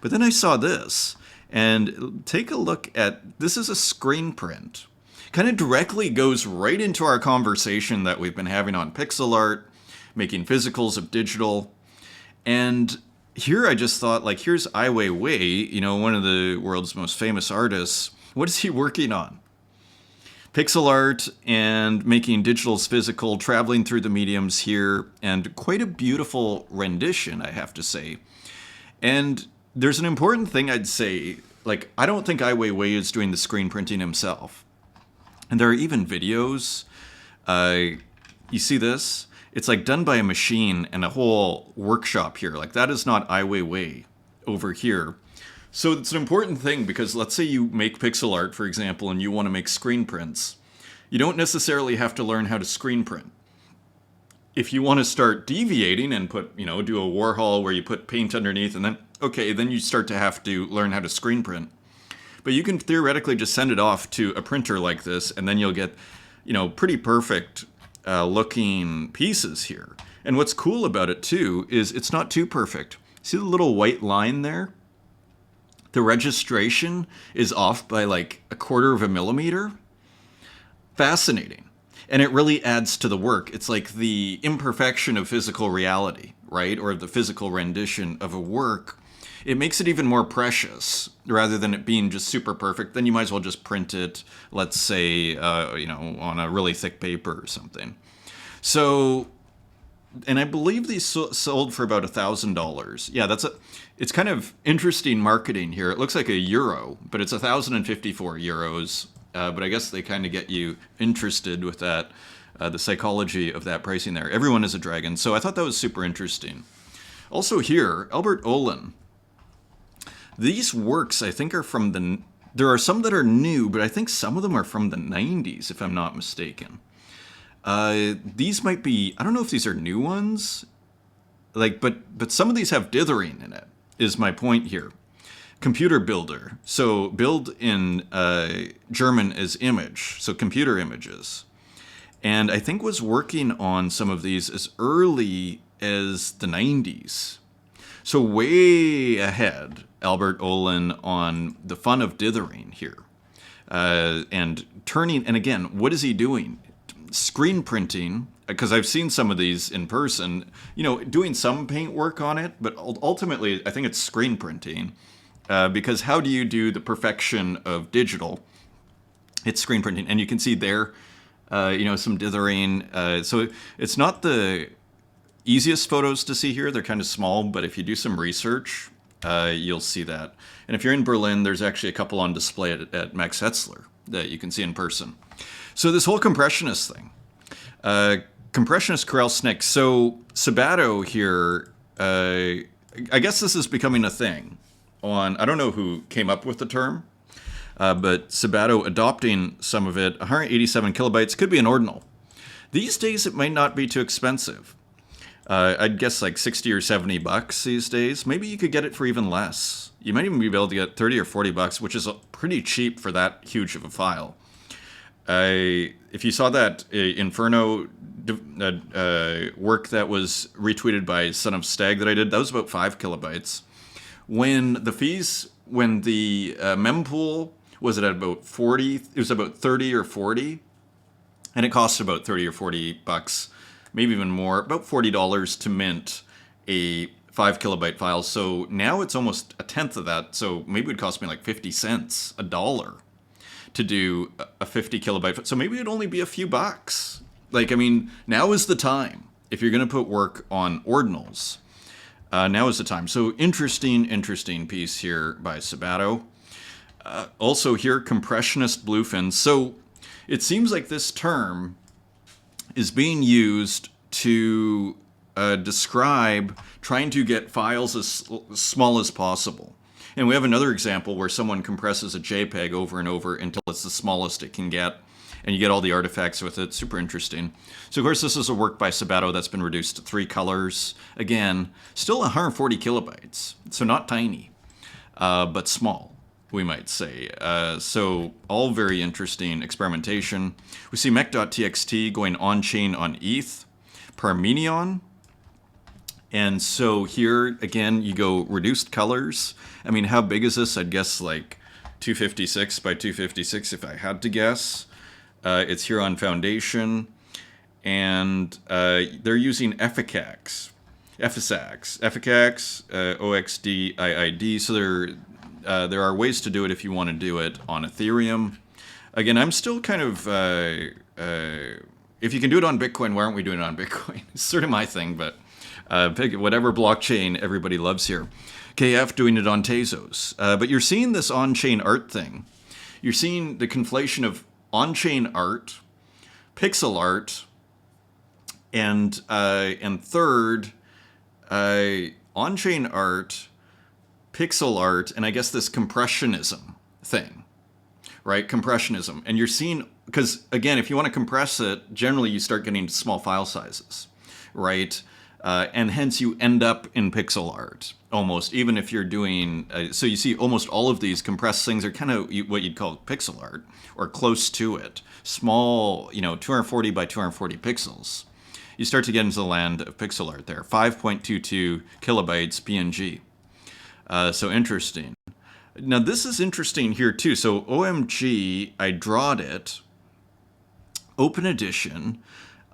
But then I saw this. And take a look at, this is a screen print. Kind of directly goes right into our conversation that we've been having on pixel art, making physicals of digital. And here I just thought, like, here's Ai Weiwei, you know, one of the world's most famous artists. What is he working on? Pixel art and making digitals physical, traveling through the mediums here, and quite a beautiful rendition, I have to say. And there's an important thing I'd say, like, I don't think Ai Weiwei is doing the screen printing himself. And there are even videos, you see this? It's like done by a machine and a whole workshop here. Like, that is not Ai Weiwei over here. So it's an important thing because let's say you make pixel art, for example, and you want to make screen prints. You don't necessarily have to learn how to screen print. If you want to start deviating and put, you know, do a Warhol where you put paint underneath and then, okay, then you start to have to learn how to screen print. But you can theoretically just send it off to a printer like this and then you'll get, you know, pretty perfect looking pieces here. And what's cool about it too is it's not too perfect. See the little white line there? The registration is off by like 1/4 of a millimeter. Fascinating. And it really adds to the work. It's like the imperfection of physical reality, right? Or the physical rendition of a work. it makes it even more precious rather than it being just super perfect. Then you might as well just print it, let's say, on a really thick paper or something. So, and I believe these sold for about $1,000. Yeah, it's kind of interesting marketing here. It looks like €1, but it's 1,054 euros. But I guess they kind of get you interested with that, the psychology of that pricing there. Everyone is a dragon. So I thought that was super interesting. Also here, Albert Olin. These works, I think, are from there are some that are new, but I think some of them are from the 90s, if I'm not mistaken. These might be, I don't know if these are new ones, but some of these have dithering in it, is my point here. Computer builder. So build in German is image, so computer images. And I think was working on some of these as early as the 90s. So way ahead, Albert Olin, on the fun of dithering here. And turning, and again, what is he doing? Screen printing, because I've seen some of these in person, doing some paint work on it, but ultimately I think it's screen printing. Because how do you do the perfection of digital? It's screen printing. And you can see there, some dithering. So it's not the easiest photos to see here. They're kind of small, but if you do some research, you'll see that. And if you're in Berlin, there's actually a couple on display at Max Hetzler that you can see in person. So this whole compressionist thing, compressionist chorale snick. So Sabato here, I guess this is becoming a thing. I don't know who came up with the term, but Sabato adopting some of it. 187 kilobytes could be an ordinal. These days, it might not be too expensive. I'd guess like 60 or 70 bucks these days. Maybe you could get it for even less. You might even be able to get 30 or 40 bucks, which is pretty cheap for that huge of a file. If you saw that Inferno work that was retweeted by Son of Stag that I did, that was about 5 kilobytes. When the mempool was at about 40, it was about 30 or 40, and it cost about 30 or 40 bucks, maybe even more, about $40 to mint a 5 kilobyte file. So now it's almost a tenth of that. So maybe it would cost me like 50 cents, $1 to do a 50 kilobyte. So maybe it'd only be a few bucks. Now is the time if you're going to put work on ordinals. Now is the time. So interesting piece here by Sabato. Also here, compressionist bluefin. So it seems like this term is being used to describe trying to get files as small as possible. And we have another example where someone compresses a JPEG over and over until it's the smallest it can get. And you get all the artifacts with it. Super interesting. So, of course, this is a work by Sabato that's been reduced to 3 colors. Again, still 140 kilobytes. So not tiny, but small, we might say. So all very interesting experimentation. We see mech.txt going on-chain on ETH, Parmenion. And so here, again, you go reduced colors. I mean, how big is this? I'd guess like 256 by 256 if I had to guess. It's here on Foundation, and they're using Efficax, OXDIID. So there are ways to do it if you want to do it on Ethereum. Again, I'm still kind of, if you can do it on Bitcoin, why aren't we doing it on Bitcoin? It's sort of my thing, but pick whatever blockchain everybody loves here. KF doing it on Tezos. But you're seeing this on-chain art thing. You're seeing the conflation of on-chain art, pixel art, and third, on-chain art, pixel art, and I guess this compressionism thing, right? Compressionism. And you're seeing, because again, if you want to compress it, generally you start getting small file sizes, right? And hence you end up in pixel art almost, even if you're doing, so you see almost all of these compressed things are kind of what you'd call pixel art or close to it. Small, 240 by 240 pixels. You start to get into the land of pixel art there. 5.22 kilobytes PNG. So interesting. Now this is interesting here too. So OMG, I drawed it, open edition.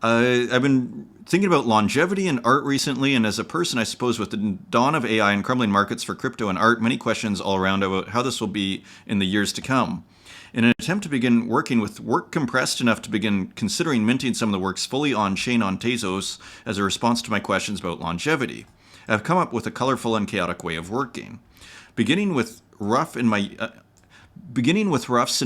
I've been thinking about longevity in art recently, and as a person, I suppose, with the dawn of AI and crumbling markets for crypto and art, many questions all around about how this will be in the years to come. In an attempt to begin working with work compressed enough to begin considering minting some of the works fully on-chain on Tezos as a response to my questions about longevity, I've come up with a colorful and chaotic way of working. Beginning with roughs in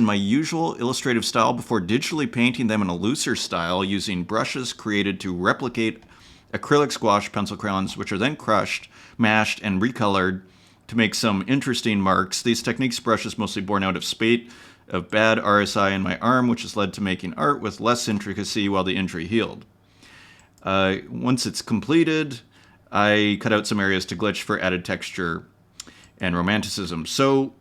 my usual illustrative style before digitally painting them in a looser style using brushes created to replicate acrylic squash pencil crayons, which are then crushed, mashed, and recolored to make some interesting marks. These techniques brushes mostly born out of spate of bad RSI in my arm, which has led to making art with less intricacy while the injury healed. Once it's completed, I cut out some areas to glitch for added texture and romanticism. So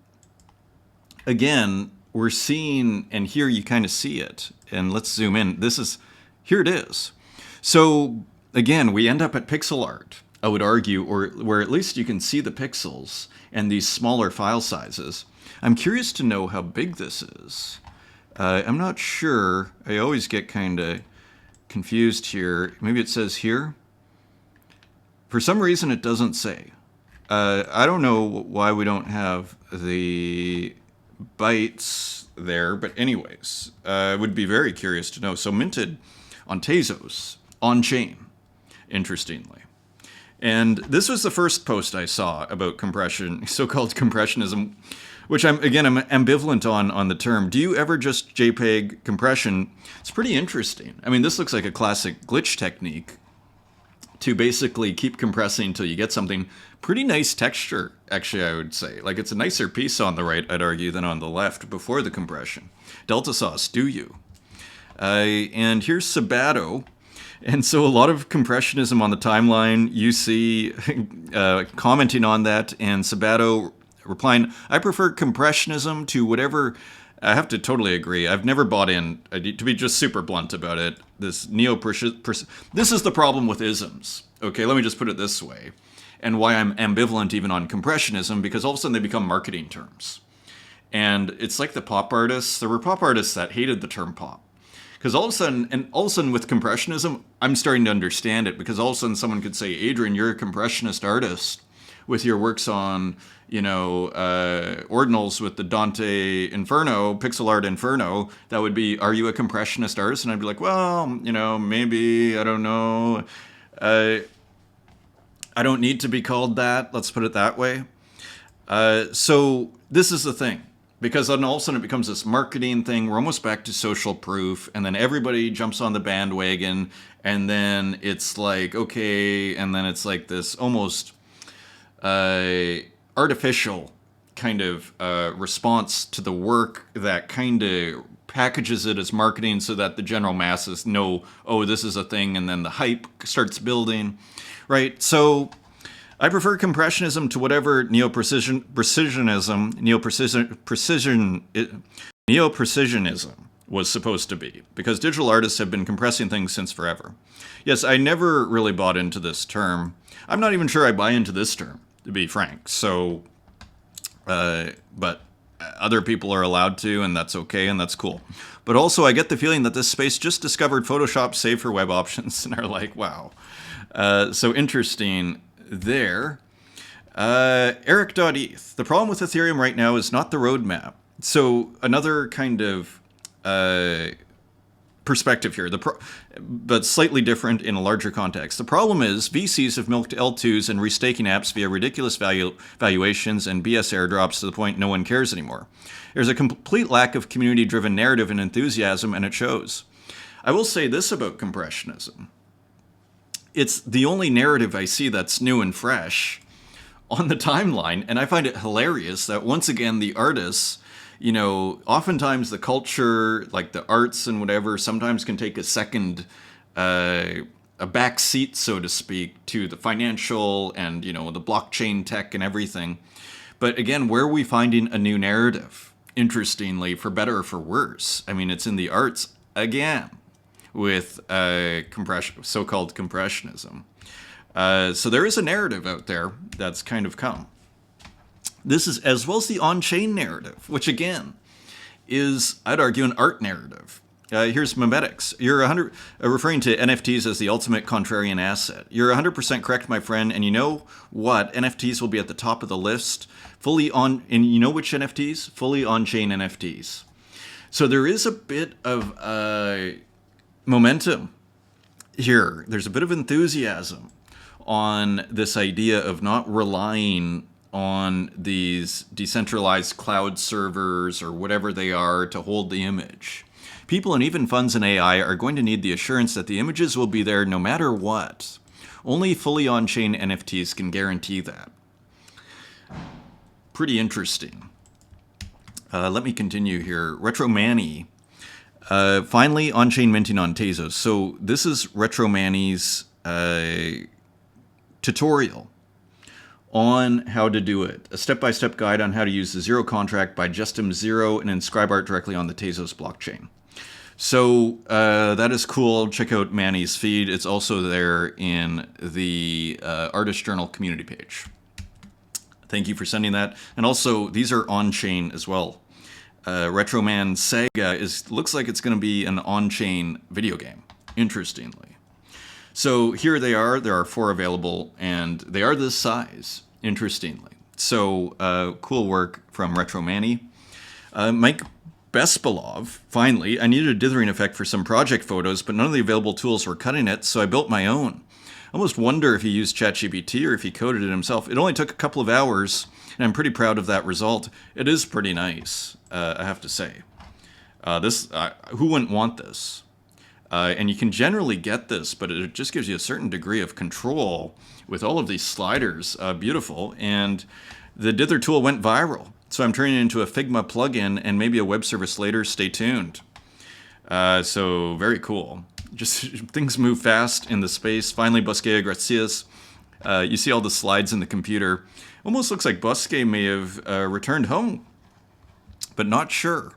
again, we're seeing, and here you kind of see it, and let's zoom in. Here it is. So again, we end up at pixel art, I would argue, or where at least you can see the pixels and these smaller file sizes. I'm curious to know how big this is. I'm not sure. I always get kind of confused here. Maybe it says here. For some reason, it doesn't say. I don't know why we don't have the bytes there, but anyways, I would be very curious to know. So minted on Tezos, on-chain, interestingly. And this was the first post I saw about compression, so-called compressionism, which I'm ambivalent on the term. Do you ever just JPEG compression? It's pretty interesting. I mean, this looks like a classic glitch technique to basically keep compressing until you get something pretty nice texture, actually, I would say. Like, it's a nicer piece on the right, I'd argue, than on the left before the compression. Delta sauce, do you? And here's Sabato. And so a lot of compressionism on the timeline, you see commenting on that, and Sabato replying, I prefer compressionism to whatever. I have to totally agree. I've never bought in, to be just super blunt about it, this this is the problem with isms. Okay, let me just put it this way. And why I'm ambivalent even on compressionism, because all of a sudden they become marketing terms. And it's like the pop artists. There were pop artists that hated the term pop. Because all of a sudden with compressionism, I'm starting to understand it, because all of a sudden someone could say, Adrian, you're a compressionist artist with your works on, ordinals with the Dante Inferno, pixel art Inferno. That would be, are you a compressionist artist? And I'd be like, well, maybe, I don't know. I don't need to be called that. Let's put it that way. So this is the thing. Because then all of a sudden it becomes this marketing thing. We're almost back to social proof. And then everybody jumps on the bandwagon. And then it's like, okay. And then it's like this almost artificial kind of response to the work that kind of packages it as marketing so that the general masses know, oh, this is a thing. And then the hype starts building, right? So I prefer compressionism to whatever neo-precisionism was supposed to be, because digital artists have been compressing things since forever. Yes, I never really bought into this term. I'm not even sure I buy into this term, to be frank. So, but other people are allowed to, and that's okay, and that's cool. But also, I get the feeling that this space just discovered Photoshop save for web options and are like, wow. So interesting there. Eric.eth. The problem with Ethereum right now is not the roadmap. So another kind of perspective here, but slightly different in a larger context. The problem is VCs have milked L2s and restaking apps via ridiculous valuations and BS airdrops to the point no one cares anymore. There's a complete lack of community-driven narrative and enthusiasm, and it shows. I will say this about compressionism. It's the only narrative I see that's new and fresh on the timeline, and I find it hilarious that once again the artists, oftentimes the culture, like the arts and whatever, sometimes can take a second, a back seat, so to speak, to the financial and, the blockchain tech and everything. But again, where are we finding a new narrative? Interestingly, for better or for worse. I mean, it's in the arts again, with so-called compressionism. So there is a narrative out there that's kind of come. This is as well as the on-chain narrative, which again is, I'd argue, an art narrative. Here's memetics. You're 100, referring to NFTs as the ultimate contrarian asset. You're 100% correct, my friend. And you know what? NFTs will be at the top of the list. Fully on, and you know which NFTs? Fully on-chain NFTs. So there is a bit of momentum here. There's a bit of enthusiasm on this idea of not relying on these decentralized cloud servers or whatever they are to hold the image. People and even funds in AI are going to need the assurance that the images will be there no matter what. Only fully on-chain NFTs can guarantee that. Pretty interesting. Let me continue here. Retromanny. Finally, on-chain minting on Tezos. So this is Retromanny's tutorial on how to do it. A step-by-step guide on how to use the Zero contract by Justin Zero and inscribe art directly on the Tezos blockchain. So that is cool. Check out Manny's feed. It's also there in the Artist Journal community page. Thank you for sending that. And also, these are on-chain as well. Retroman Saga looks like it's going to be an on-chain video game, interestingly. So here they are. There are 4 available, and they are this size, interestingly. So cool work from Retromanny. Mike Bespalov, finally. I needed a dithering effect for some project photos, but none of the available tools were cutting it, so I built my own. I almost wonder if he used ChatGPT or if he coded it himself. It only took a couple of hours, and I'm pretty proud of that result. It is pretty nice, I have to say. Who wouldn't want this? And you can generally get this, but it just gives you a certain degree of control with all of these sliders. Beautiful. And the Dither tool went viral. So I'm turning it into a Figma plugin and maybe a web service later. Stay tuned. So very cool. Just things move fast in the space. Finally, Bosque Gracias. You see all the slides in the computer. Almost looks like Bosque may have returned home, but not sure.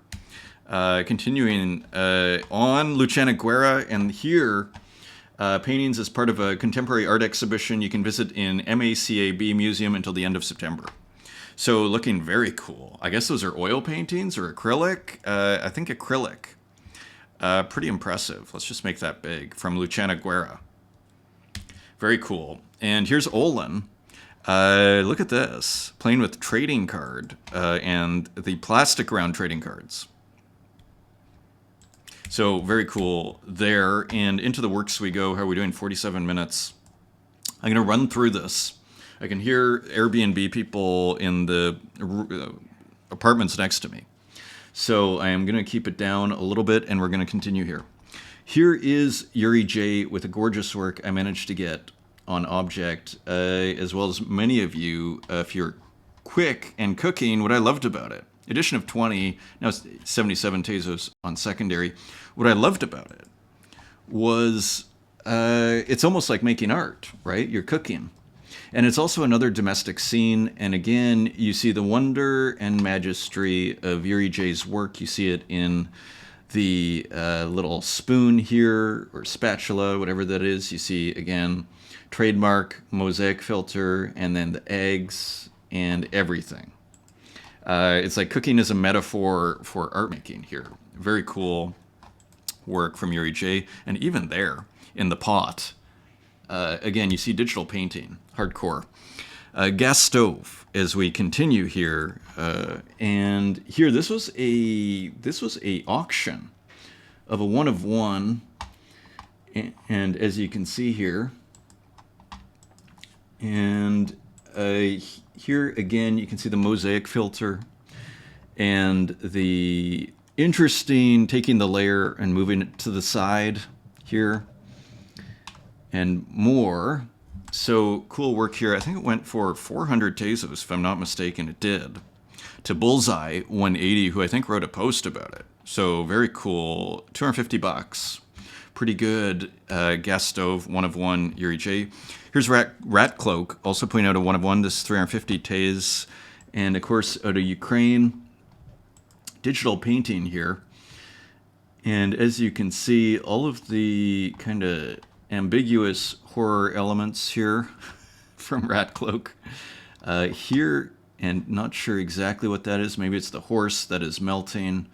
Continuing on, Luciana Guerra, and here, paintings as part of a contemporary art exhibition you can visit in MACAB Museum until the end of September. So looking very cool. I guess those are oil paintings or acrylic. I think acrylic. Pretty impressive. Let's just make that big. From Luciana Guerra. Very cool. And here's Olin. Look at this. Playing with trading card and the plastic round trading cards. So very cool there. And into the works we go. How are we doing? 47 minutes. I'm going to run through this. I can hear Airbnb people in the apartments next to me. So I am going to keep it down a little bit, and we're going to continue here. Here is Yuri J. with a gorgeous work I managed to get on Object, as well as many of you, if you're quick and cooking, what I loved about it. Edition of 20, now it's 77 Tezos on secondary. What I loved about it was it's almost like making art, right? You're cooking. And it's also another domestic scene. And again, you see the wonder and majesty of Yuri J's work. You see it in the little spoon here, or spatula, whatever that is. You see, again, trademark, mosaic filter, and then the eggs and everything. It's like cooking is a metaphor for art making here. Very cool work from Yuri J. And even there, in the pot, again, you see digital painting, hardcore. Gas stove, as we continue here, and here this was a auction of a one of one, and as you can see here, and here again you can see the mosaic filter and the interesting taking the layer and moving it to the side here. And more. So cool work here. I think it went for 400 Tezos, if I'm not mistaken. It did. To Bullseye 180, who I think wrote a post about it. So very cool. $250. Pretty good. Gas stove, one of one, Yuri J. Here's Rat Cloak, also pointing out a one of one. This is 350 Tez. And of course, out of Ukraine. Digital painting here. And as you can see, all of the kind of ambiguous horror elements here from Rat Cloak. Here, and not sure exactly what that is. Maybe it's the horse that is melting.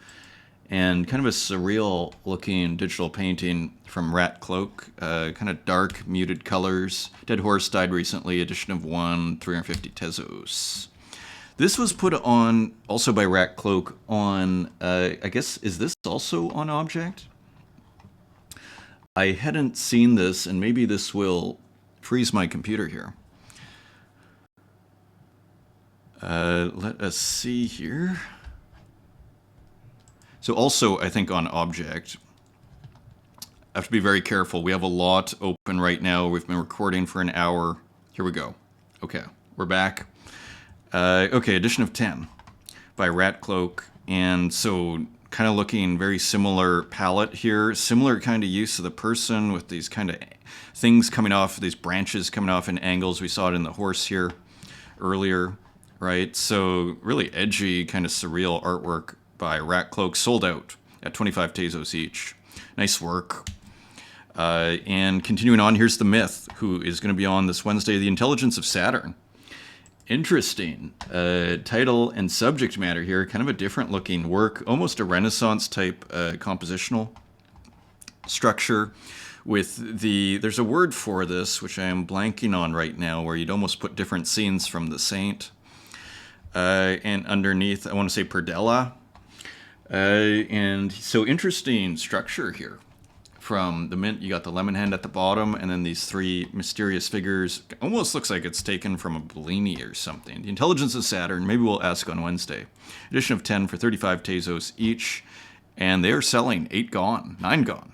and kind of a surreal looking digital painting from Rat Cloak, kind of dark, muted colors. Dead Horse died recently, edition of 1, 350 Tezos. This was put on, also by Rat Cloak, on, I guess, is this also on Object? I hadn't seen this, and maybe this will freeze my computer here. Let us see here. So also, I think on Object, I have to be very careful. We have a lot open right now. We've been recording for an hour. Here we go. Okay, we're back. Okay, edition of 10 by Rat Cloak. And so kind of looking very similar palette here. Similar kind of use of the person with these kind of things coming off, these branches coming off in angles. We saw it in the horse here earlier, right? So really edgy, kind of surreal artwork by Rat Cloak, sold out at 25 Tezos each. Nice work. And continuing on, here's the Myth, who is going to be on this Wednesday, The Intelligence of Saturn. Interesting title and subject matter here, kind of a different looking work, almost a Renaissance type compositional structure with there's a word for this, which I am blanking on right now, where you'd almost put different scenes from the saint. And underneath, I want to say Perdella. And so interesting structure here. From the Mint, you got the lemon hand at the bottom, and then these three mysterious figures. Almost looks like it's taken from a Bellini or something. The Intelligence of Saturn, maybe we'll ask on Wednesday. Edition of 10 for 35 Tezos each, and they are selling 8 gone, 9 gone,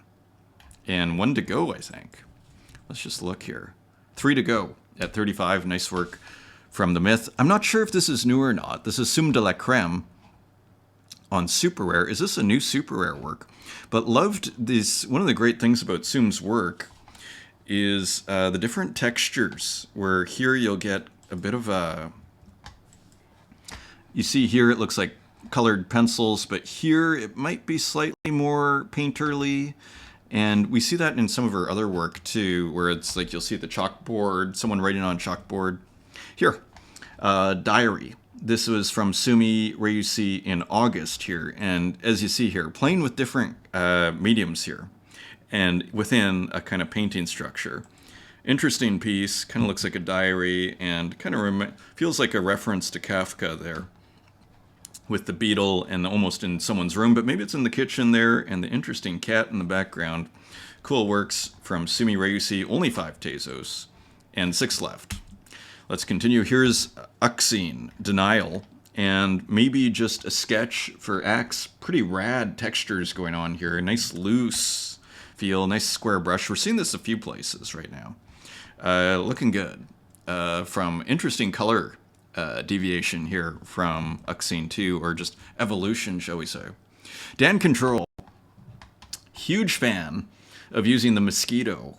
and 1 to go, I think. Let's just look here. 3 to go at 35, nice work from the Myth. I'm not sure if this is new or not. This is Somme de la Crème on Super Rare. Is this a new Super Rare work? But loved this. One of the great things about Sum's work is the different textures, where here you'll get a bit of a, you see here it looks like colored pencils, but here it might be slightly more painterly. And we see that in some of her other work too, where it's like you'll see the chalkboard, someone writing on chalkboard. Here, diary. This was from Sumi Reussi in August here, and as you see here, playing with different mediums here, and within a kind of painting structure. Interesting piece, kind of looks like a diary, and kind of feels like a reference to Kafka there, with the beetle and almost in someone's room, but maybe it's in the kitchen there, and the interesting cat in the background. Cool works from Sumi Reussi, only 5 Tezos, and 6 left. Let's continue. Here's Uxine, Denial, and maybe just a sketch for Axe. Pretty rad textures going on here. Nice loose feel, nice square brush. We're seeing this a few places right now. Looking good. From interesting color deviation here from Uxine 2, or just evolution, shall we say. Dan Control, huge fan of using the mosquito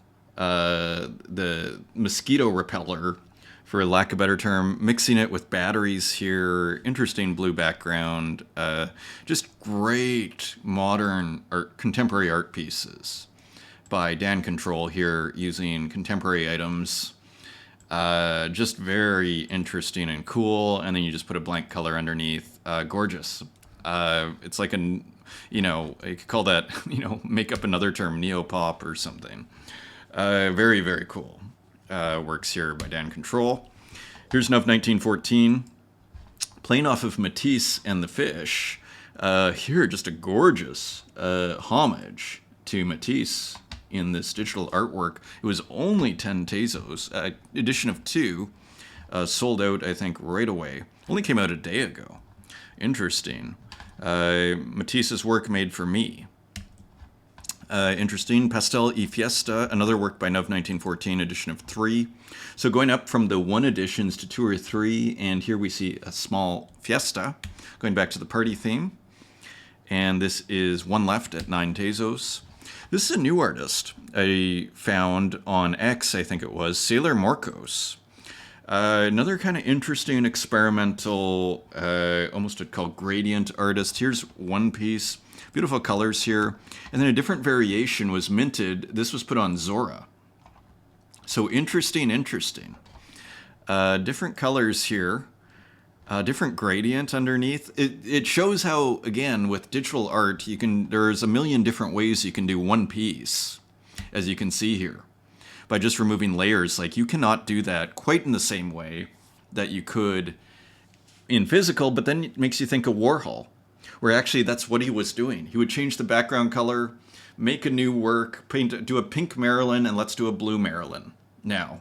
repeller, for lack of a better term, mixing it with batteries here, interesting blue background, just great modern art, contemporary art pieces by Dan Control here, using contemporary items. Just very interesting and cool, and then you just put a blank color underneath. Gorgeous. It's like you could call that, make up another term, neopop or something. Very, very cool. Works here by Dan Control. Here's enough 1914, playing off of Matisse and the Fish. Here, just a gorgeous homage to Matisse in this digital artwork. It was only 10 Tezos, edition of 2, sold out, I think, right away. Only came out a day ago. Interesting. Matisse's work made for me. Interesting. Pastel y Fiesta, another work by Nuv 1914, edition of 3. So going up from the 1 editions to 2 or 3, and here we see a small Fiesta, going back to the party theme. And this is 1 left at 9 Tezos. This is a new artist I found on X, I think it was, Sailor Morcos. Another kind of interesting experimental, almost I'd call gradient artist. Here's one piece. Beautiful colors here. And then a different variation was minted. This was put on Zora. So interesting. Different colors here. Different gradient underneath. It shows how, again, with digital art, there's a million different ways you can do one piece, as you can see here, by just removing layers. Like, you cannot do that quite in the same way that you could in physical, but then it makes you think of Warhol, where actually that's what he was doing. He would change the background color, make a new work, do a pink Marilyn, and let's do a blue Marilyn now.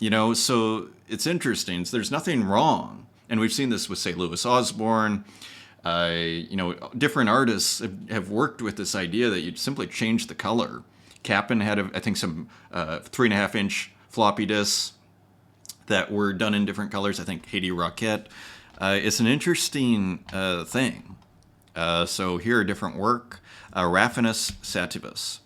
So it's interesting. So there's nothing wrong. And we've seen this with, say, Louis Osborne. Different artists have worked with this idea that you'd simply change the color. Capin had, I think, some 3.5-inch floppy disks that were done in different colors. I think Haiti Roquette. It's an interesting thing. So here are different work. Raphanus sativus.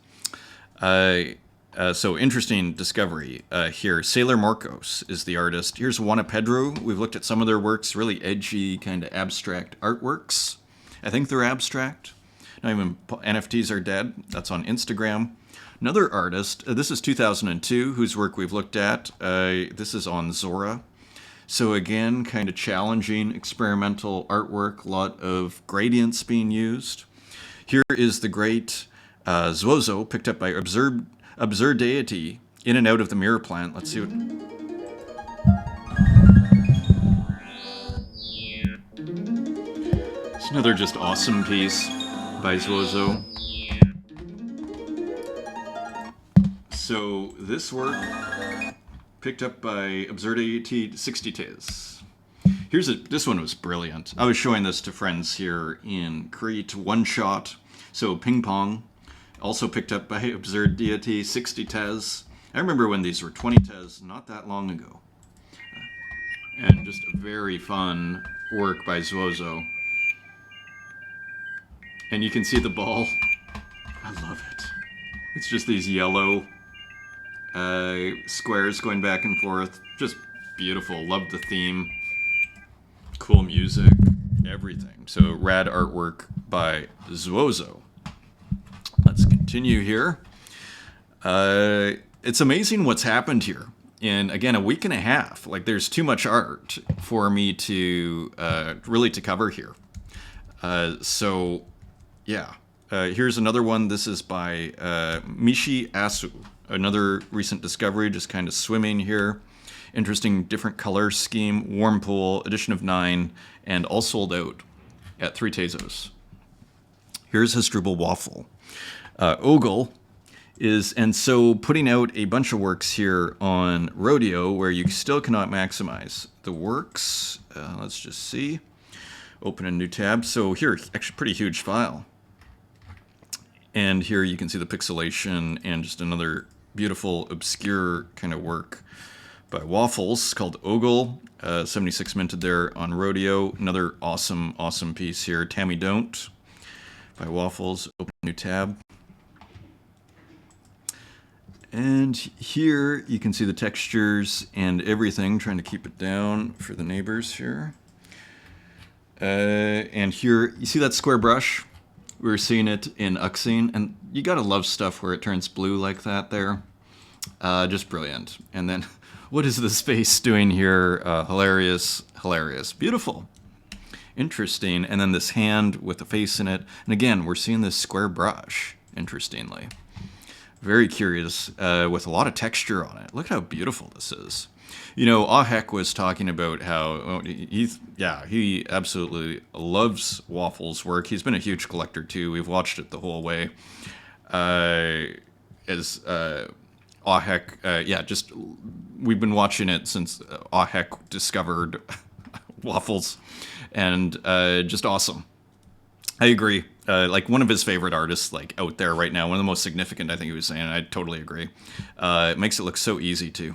So interesting discovery here. Sailor Marcos is the artist. Here's Juana Pedro. We've looked at some of their works, really edgy, kind of abstract artworks. I think they're abstract. Not even NFTs are dead. That's on Instagram. Another artist, this is 2002, whose work we've looked at. This is on Zora. So again, kind of challenging experimental artwork, a lot of gradients being used. Here is the great Zuozo, picked up by Absurd Deity, in and out of the mirror plant. Let's see what... It's another just awesome piece by Zuozo. So this work, picked up by Absurd Deity, 60 Tezos. This one was brilliant. I was showing this to friends here in Crete, one shot. So ping pong. Also picked up by Absurd Deity, 60 Tezos. I remember when these were 20 Tezos not that long ago. And just a very fun work by Zuozo. And you can see the ball. I love it. It's just these yellow squares going back and forth. Just beautiful. Love the theme. Cool music. Everything. So rad artwork by Zuozo. Let's continue here. It's amazing what's happened here in, again, a week and a half. Like, there's too much art for me to really to cover here. So, yeah. Here's another one. This is by Mishi Asu. Another recent discovery, just kind of swimming here. Interesting different color scheme. Warm pool, edition of 9, and all sold out at 3 Tezos. Here's Hasdrubal Waffle. Ogle is, and so putting out a bunch of works here on Rodeo where you still cannot maximize the works. Let's just see. Open a new tab. So here, actually pretty huge file. And here you can see the pixelation and just another beautiful, obscure kind of work by Waffles called Ogle. 76 minted there on Rodeo. Another awesome, awesome piece here. Tammy Don't by Waffles. Open a new tab. And here you can see the textures and everything, trying to keep it down for the neighbors here. And here, you see that square brush? We were seeing it in Uxine, and you gotta love stuff where it turns blue like that there. Just brilliant. And then, what is this face doing here? Hilarious, hilarious. Beautiful. Interesting. And then this hand with the face in it. And again, we're seeing this square brush, interestingly. Very curious, with a lot of texture on it. Look how beautiful this is. You know, Ahek was talking about how he absolutely loves Waffles' work. He's been a huge collector too. We've watched it the whole way. We've been watching it since Ahek discovered Waffles, and just awesome. I agree. Like one of his favorite artists, like out there right now, one of the most significant, I think he was saying. I totally agree. It makes it look so easy too.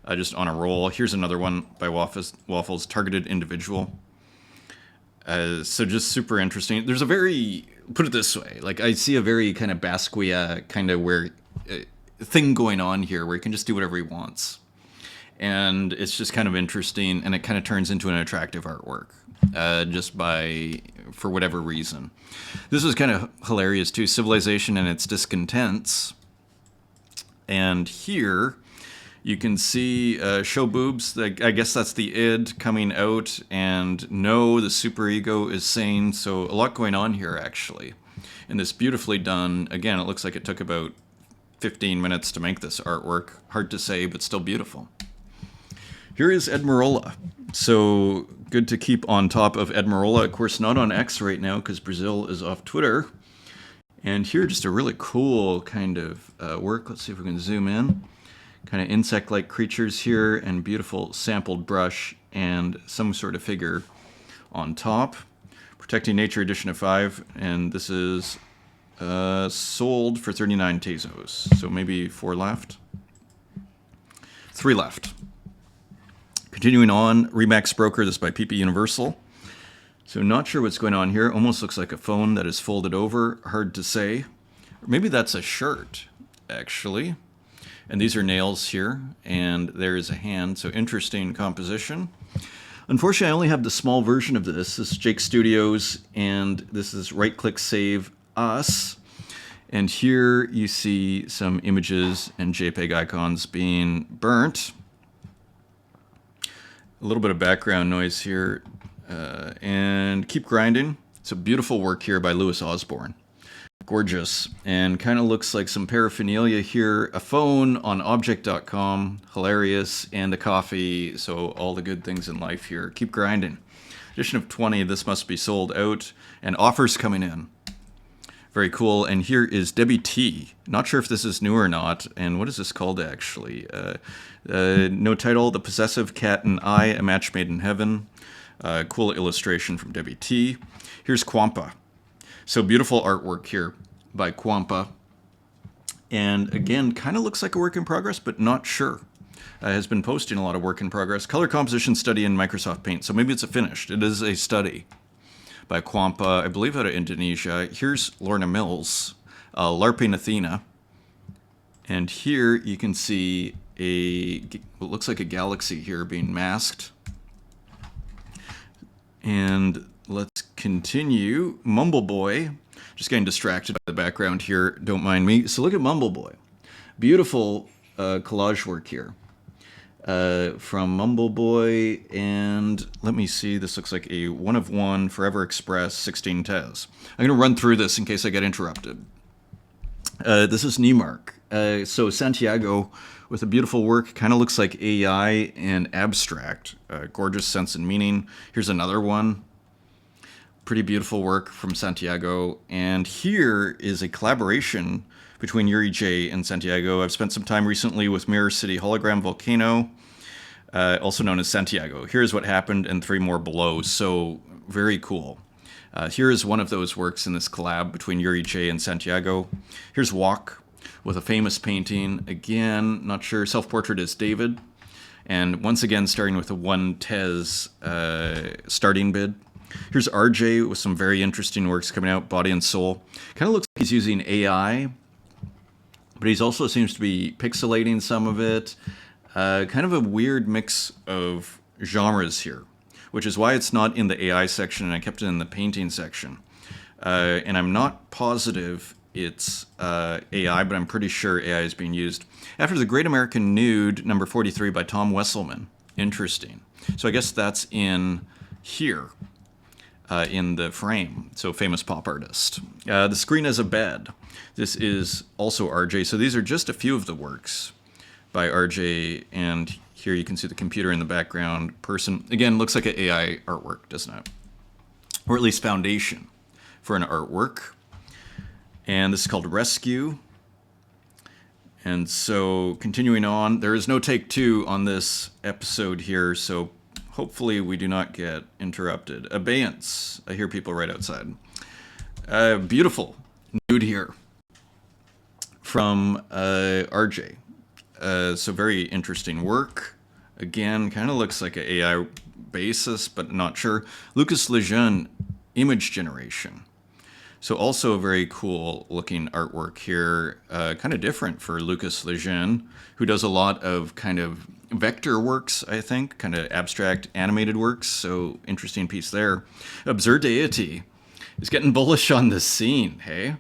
Just on a roll. Here's another one by Waffles, Targeted Individual. So just super interesting. There's a very, put it this way, like I see a very kind of Basquiat kind of thing going on here where he can just do whatever he wants. And it's just kind of interesting, and it kind of turns into an attractive artwork, for whatever reason. This was kind of hilarious too, Civilization and Its Discontents. And here, You can see show boobs. I guess that's the id coming out, and no, the superego is sane. So a lot going on here, actually. And this beautifully done. Again, it looks like it took about 15 minutes to make this artwork. Hard to say, but still beautiful. Here is Ed Marola. So good to keep on top of Ed Marola. Of course, not on X right now because Brazil is off Twitter. And here, just a really cool kind of work. Let's see if we can zoom in. Kind of insect-like creatures here, and beautiful sampled brush and some sort of figure on top. Protecting Nature edition of 5, and this is sold for 39 Tezos. So maybe 4 left. 3 left. Continuing on, Remax Broker, this by PP Universal. So not sure what's going on here. Almost looks like a phone that is folded over. Hard to say. Or maybe that's a shirt, actually. And these are nails here, and there is a hand, so interesting composition. Unfortunately, I only have the small version of this. This is Jake Studios, and this is right-click Save Us. And here you see some images and JPEG icons being burnt. A little bit of background noise here, and keep grinding. It's a beautiful work here by Louis Osborne. Gorgeous, and kind of looks like some paraphernalia here. A phone on object.com, hilarious, and a coffee, so all the good things in life here. Keep grinding. Edition of 20, this must be sold out, and offers coming in. Very cool, and here is Debbie T. Not sure if this is new or not, and what is this called actually? No title, The Possessive Cat and I, A Match Made in Heaven. Cool illustration from Debbie T. Here's Quampa. So beautiful artwork here by Quampa. And again, kind of looks like a work in progress, but not sure. Has been posting a lot of work in progress. Color composition study in Microsoft Paint. So maybe it's a finished. It is a study by Quampa, I believe out of Indonesia. Here's Lorna Mills, LARPing Athena. And here you can see what looks like a galaxy here being masked. And let's continue. Mumble Boy. Just getting distracted by the background here. Don't mind me. So look at Mumble Boy. Beautiful collage work here from Mumble Boy. And let me see. This looks like a 1 of 1 Forever Express 16 Tez. I'm going to run through this in case I get interrupted. This is Niemark. So Santiago with a beautiful work. Kind of looks like AI and abstract. Gorgeous sense and meaning. Here's another one. Pretty beautiful work from Santiago. And here is a collaboration between Yuri J. and Santiago. I've spent some time recently with Mirror City Hologram Volcano, also known as Santiago. Here's what happened and 3 more below. So very cool. Here is one of those works in this collab between Yuri J. and Santiago. Here's Walk with a famous painting. Again, not sure. Self-portrait is David. And once again, starting with a 1 Tez starting bid. Here's RJ with some very interesting works coming out, Body and Soul. Kind of looks like he's using AI, but he also seems to be pixelating some of it. Kind of a weird mix of genres here, which is why it's not in the AI section, and I kept it in the painting section. And I'm not positive it's AI, but I'm pretty sure AI is being used. After the Great American Nude, number 43 by Tom Wesselman. Interesting. So I guess that's in here. In the frame, so famous pop artist. The Screen as a Bed. This is also RJ. So these are just a few of the works by RJ, and here you can see the computer in the background. Person, again, looks like an AI artwork, doesn't it? Or at least foundation for an artwork. And this is called Rescue. And so continuing on, there is no take 2 on this episode here, so hopefully we do not get interrupted. Abeyance. I hear people right outside. Beautiful nude here from RJ. So very interesting work. Again, kind of looks like an AI basis, but not sure. Lucas Lejeune, image generation. So also a very cool looking artwork here. Kind of different for Lucas Lejeune, who does a lot of kind of vector works, I think, kind of abstract animated works. So interesting piece there. Absurd Deity is getting bullish on the scene, hey?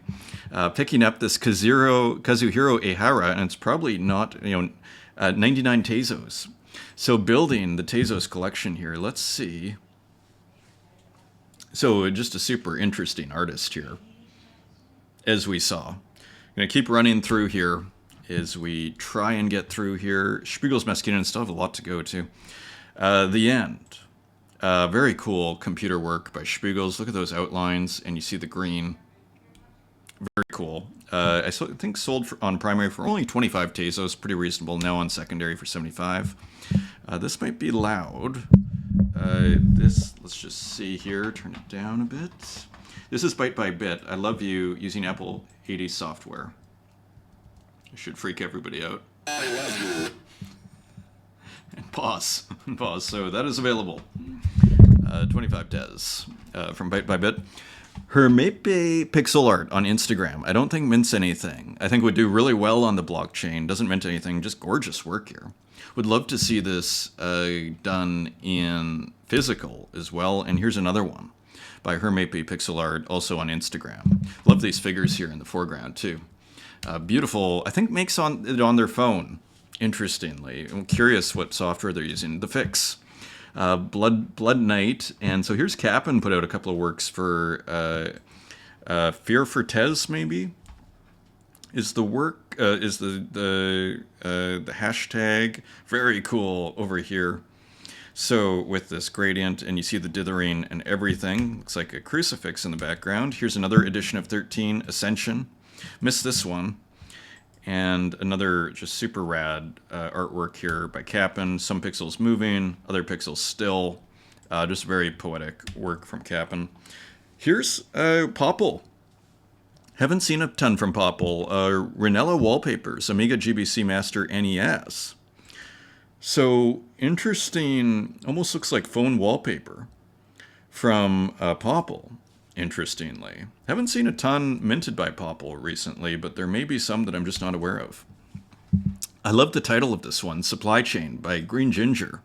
Picking up this Kazuhiro Ehara, and it's probably not, 99 Tezos. So building the Tezos collection here, let's see. So just a super interesting artist here, as we saw. I'm going to keep running through here as we try and get through here. Spiegel's Masculine still have a lot to go to. The End. Very cool computer work by Spiegel's. Look at those outlines, and you see the green. Very cool. I think sold on primary for only 25 Tezos. Pretty reasonable. Now on secondary for 75. This might be loud. Let's just see here. Turn it down a bit. This is Byte by Bit. I love you using Apple 80 software. It should freak everybody out. I love you. And pause. Pause. So that is available. 25 Tez from Byte by Bit. Her Mepe pixel art on Instagram. I don't think mints anything. I think would do really well on the blockchain. Doesn't mint anything. Just gorgeous work here. Would love to see this done in physical as well. And here's another one by Her Mepe pixel art, also on Instagram. Love these figures here in the foreground too. Beautiful. I think makes it on their phone. Interestingly, I'm curious what software they're using. The Fix. Blood Knight, and so here's Cap'n put out a couple of works for Fear for Tez, maybe is the work is the hashtag. Very cool over here. So with this gradient, and you see the dithering and everything, looks like a crucifix in the background. Here's another edition of 13 Ascension. Missed this one. And another just super rad artwork here by Cap'n. Some pixels moving, other pixels still. Just very poetic work from Cap'n. Here's Popple. Haven't seen a ton from Popple. Ranella Wallpapers, Amiga GBC Master NES. So interesting, almost looks like phone wallpaper from Popple. Interestingly. Haven't seen a ton minted by Popple recently, but there may be some that I'm just not aware of. I love the title of this one, Supply Chain by Green Ginger.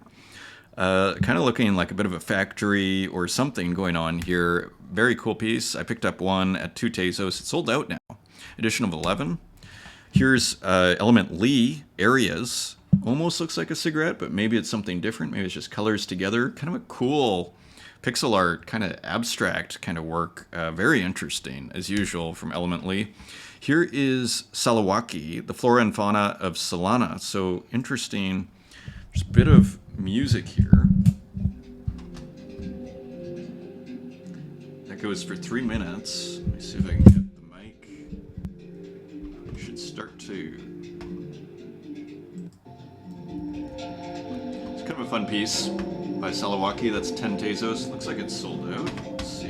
Kind of looking like a bit of a factory or something going on here. Very cool piece. I picked up one at 2 Tezos. It's sold out now. Edition of 11. Here's Element Lee, Areas. Almost looks like a cigarette, but maybe it's something different. Maybe it's just colors together. Kind of a cool pixel art, kind of abstract kind of work. Very interesting, as usual, from Element Lee. Here is Salawaki, the flora and fauna of Solana. So interesting. There's a bit of music here. That goes for 3 minutes. Let me see if I can get the mic. It should start to. It's kind of a fun piece by Salawaki. That's 10 Tezos. Looks like it's sold out. Let's see.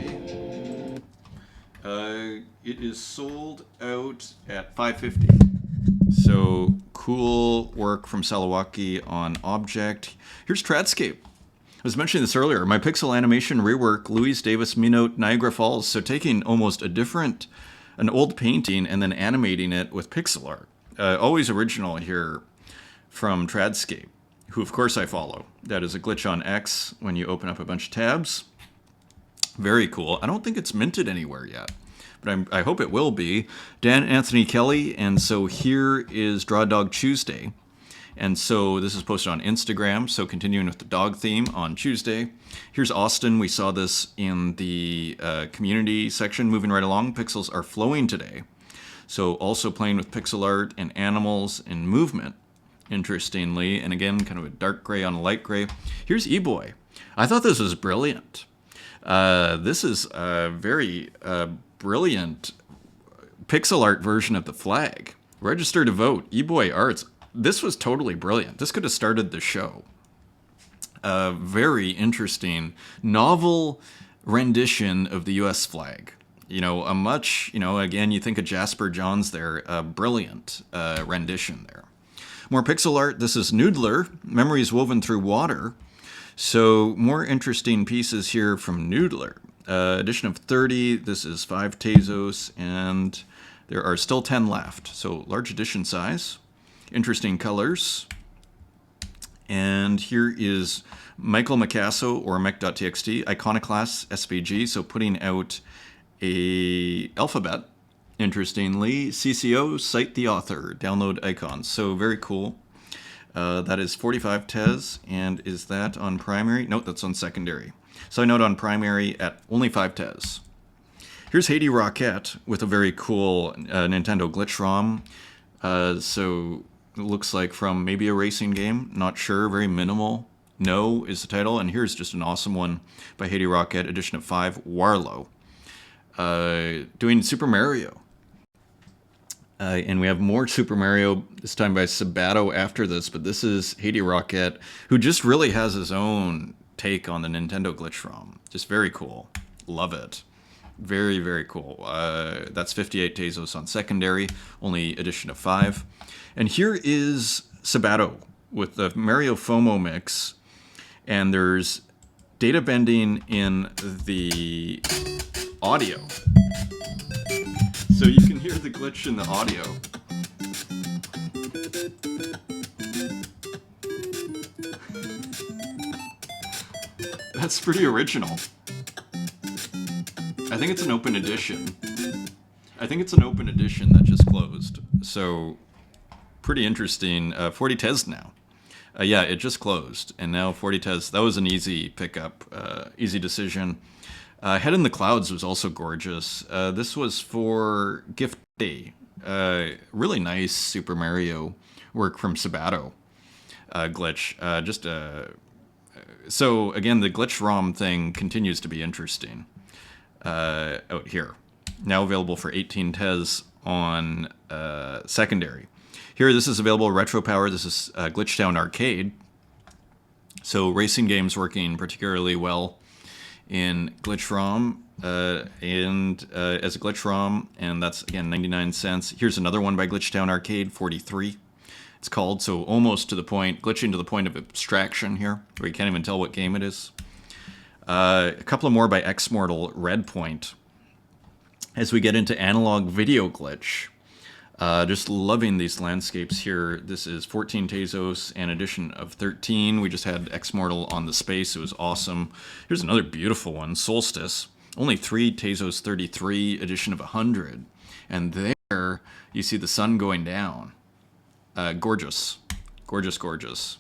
It is sold out at $5.50. So cool work from Salawaki on Object. Here's Tradscape. I was mentioning this earlier. My pixel animation rework, Louise Davis Minote, Niagara Falls. So taking almost an old painting and then animating it with pixel art. Always original here from Tradscape, who of course I follow. That is a glitch on X when you open up a bunch of tabs. Very cool. I don't think it's minted anywhere yet, but I hope it will be. Dan Anthony Kelly, and so here is Draw Dog Tuesday. And so this is posted on Instagram, so continuing with the dog theme on Tuesday. Here's Austin. We saw this in the community section. Moving right along, pixels are flowing today. So also playing with pixel art and animals and movement, interestingly. And again, kind of a dark gray on a light gray. Here's E-Boy. I thought this was brilliant. This is a very brilliant pixel art version of the flag. Register to vote. E-Boy Arts. This was totally brilliant. This could have started the show. Very interesting, novel rendition of the U.S. flag. Again, you think of Jasper Johns there, a brilliant rendition there. More pixel art. This is Noodler, Memories Woven Through Water. So more interesting pieces here from Noodler. Edition of 30. This is 5 Tezos, and there are still 10 left. So large edition size. Interesting colors. And here is Michael Micasso, or mech.txt, Iconoclast SVG, so putting out a alphabet. Interestingly, CCO, cite the author, download icons. So very cool. That is 45 Tez, and is that on primary? Nope, that's on secondary. So I note on primary at only 5 Tez. Here's Haiti Rocket with a very cool Nintendo glitch ROM. So it looks like from maybe a racing game, not sure, very minimal. No is the title, and here's just an awesome one by Haiti Rocket, edition of 5, Warlow. Doing Super Mario. And we have more Super Mario, this time by Sabato after this, but this is Haiti Rocket, who just really has his own take on the Nintendo glitch ROM. Just very cool. Love it. Very, very cool. That's 58 Tezos on secondary, only edition of 5. And here is Sabato with the Mario FOMO mix, and there's data bending in the audio. So you can hear the glitch in the audio. That's pretty original. I think it's an open edition. That just closed. So pretty interesting. 40 Tez now. Yeah, it just closed. And now 40 Tez, that was an easy pickup, easy decision. Head in the Clouds was also gorgeous. This was for Gift Day. Really nice Super Mario work from Sabato glitch. So again, the glitch ROM thing continues to be interesting out here. Now available for 18 Tez on secondary. Here, this is available Retro Power. This is Glitchtown Arcade. So racing games working particularly well in glitch ROM and as a glitch ROM, and that's again 99 cents. Here's another one by Glitchtown Arcade, 43. It's called, so almost to the point, glitching to the point of abstraction here, where you can't even tell what game it is. A couple of more by Xmortal, Red Point. As we get into analog video glitch, just loving these landscapes here. This is 14 Tezos, an edition of 13. We just had Xmortal on the space. It was awesome. Here's another beautiful one, Solstice. Only 3 Tezos 33, edition of 100. And there you see the sun going down. Gorgeous. Gorgeous, gorgeous.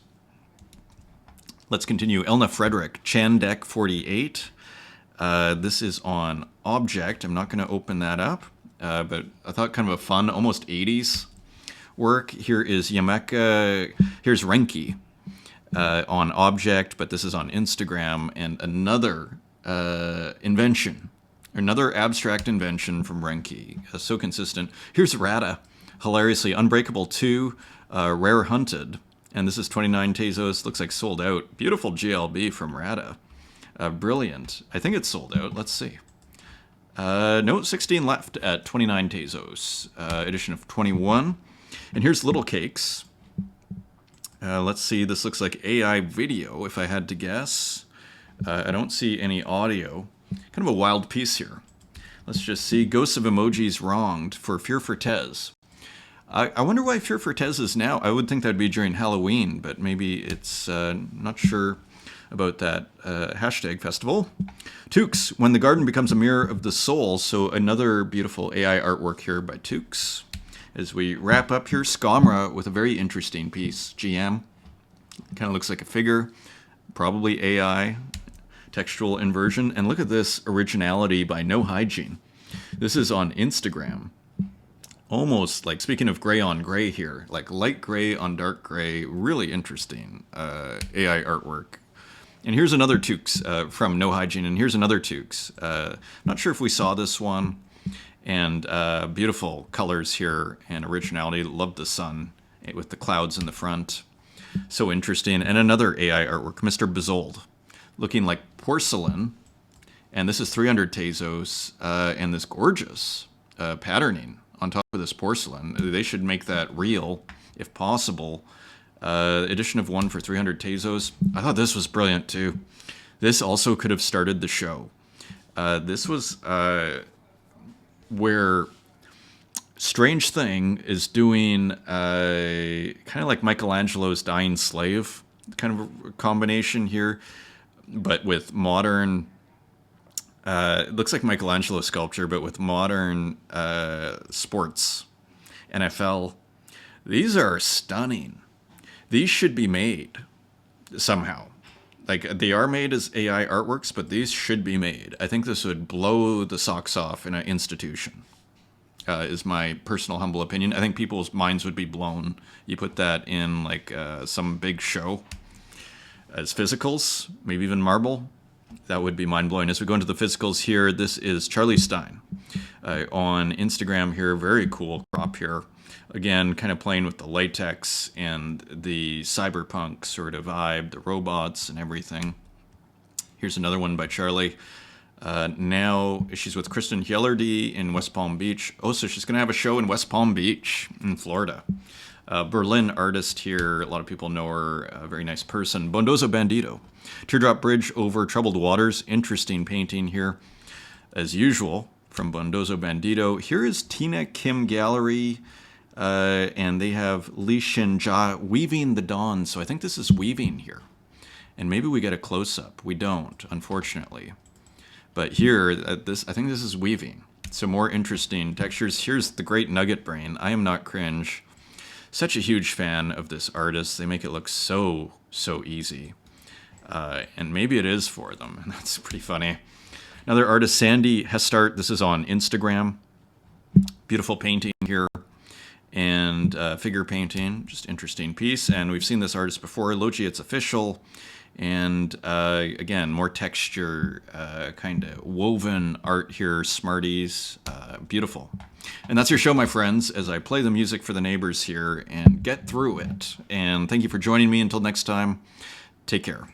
Let's continue. Elna Frederick, Chan Deck 48. This is on Object. I'm not going to open that up. But I thought kind of a fun, almost 80s work. Here is Yameka, here's Renki on Object, but this is on Instagram, and another invention, another abstract invention from Renki. So consistent. Here's Rada, hilariously, Unbreakable 2, Rare Hunted, and this is 29 Tezos, looks like sold out. Beautiful GLB from Rada. Brilliant. I think it's sold out, let's see. No, 16 left at 29 Tezos, edition of 21. And here's Little Cakes. Let's see, this looks like AI video, if I had to guess. I don't see any audio. Kind of a wild piece here. Let's just see. Ghosts of Emojis Wronged for Fear for Tez. I wonder why Fear for Tez is now. I would think that would be during Halloween, but maybe it's not sure about that hashtag festival. Tukes, When the Garden Becomes a Mirror of the Soul. So another beautiful AI artwork here by Tukes. As we wrap up here, Skamra with a very interesting piece. GM, kind of looks like a figure, probably AI, textual inversion. And look at this originality by No Hygiene. This is on Instagram. Almost like, speaking of gray on gray here, like light gray on dark gray, really interesting AI artwork. And here's another Tukes from No Hygiene, and here's another Tukes. Not sure if we saw this one. And beautiful colors here and originality. Love the sun with the clouds in the front. So interesting. And another AI artwork, Mr. Bezold, looking like porcelain. And this is 300 Tezos, and this gorgeous patterning on top of this porcelain. They should make that real, if possible. Edition of 1 for 300 Tezos. I thought this was brilliant too. This also could have started the show. This was where Strange Thing is doing kind of like Michelangelo's Dying Slave kind of a combination here, but with modern. It looks like Michelangelo sculpture, but with modern sports, NFL. These are stunning. These should be made somehow. Like, they are made as AI artworks, but these should be made. I think this would blow the socks off in an institution, is my personal humble opinion. I think people's minds would be blown. You put that in, like, some big show as physicals, maybe even marble. That would be mind-blowing. As we go into the physicals here, this is Charlie Stein on Instagram here. Very cool crop here. Again, kind of playing with the latex and the cyberpunk sort of vibe, the robots and everything. Here's another one by Charlie. Now she's with Kristen Hjellerdy in West Palm Beach. Oh, so she's going to have a show in West Palm Beach in Florida. Berlin artist here. A lot of people know her. A very nice person. Bondoso Bandito. Teardrop Bridge over Troubled Waters. Interesting painting here, as usual, from Bondoso Bandito. Here is Tina Kim Gallery, and they have Li Shinjia Weaving the Dawn. So I think this is weaving here. And maybe we get a close-up. We don't, unfortunately. But here, I think this is weaving. So more interesting textures. Here's the Great Nugget Brain. I am not cringe. Such a huge fan of this artist. They make it look so easy. And maybe it is for them. And that's pretty funny. Another artist, Sandy Hestart. This is on Instagram. Beautiful painting here. And figure painting. Just interesting piece. And we've seen this artist before. Logi, It's Official. And again, more texture, kind of woven art here. Smarties. Beautiful. And that's your show, my friends, as I play the music for the neighbors here and get through it. And thank you for joining me. Until next time, take care.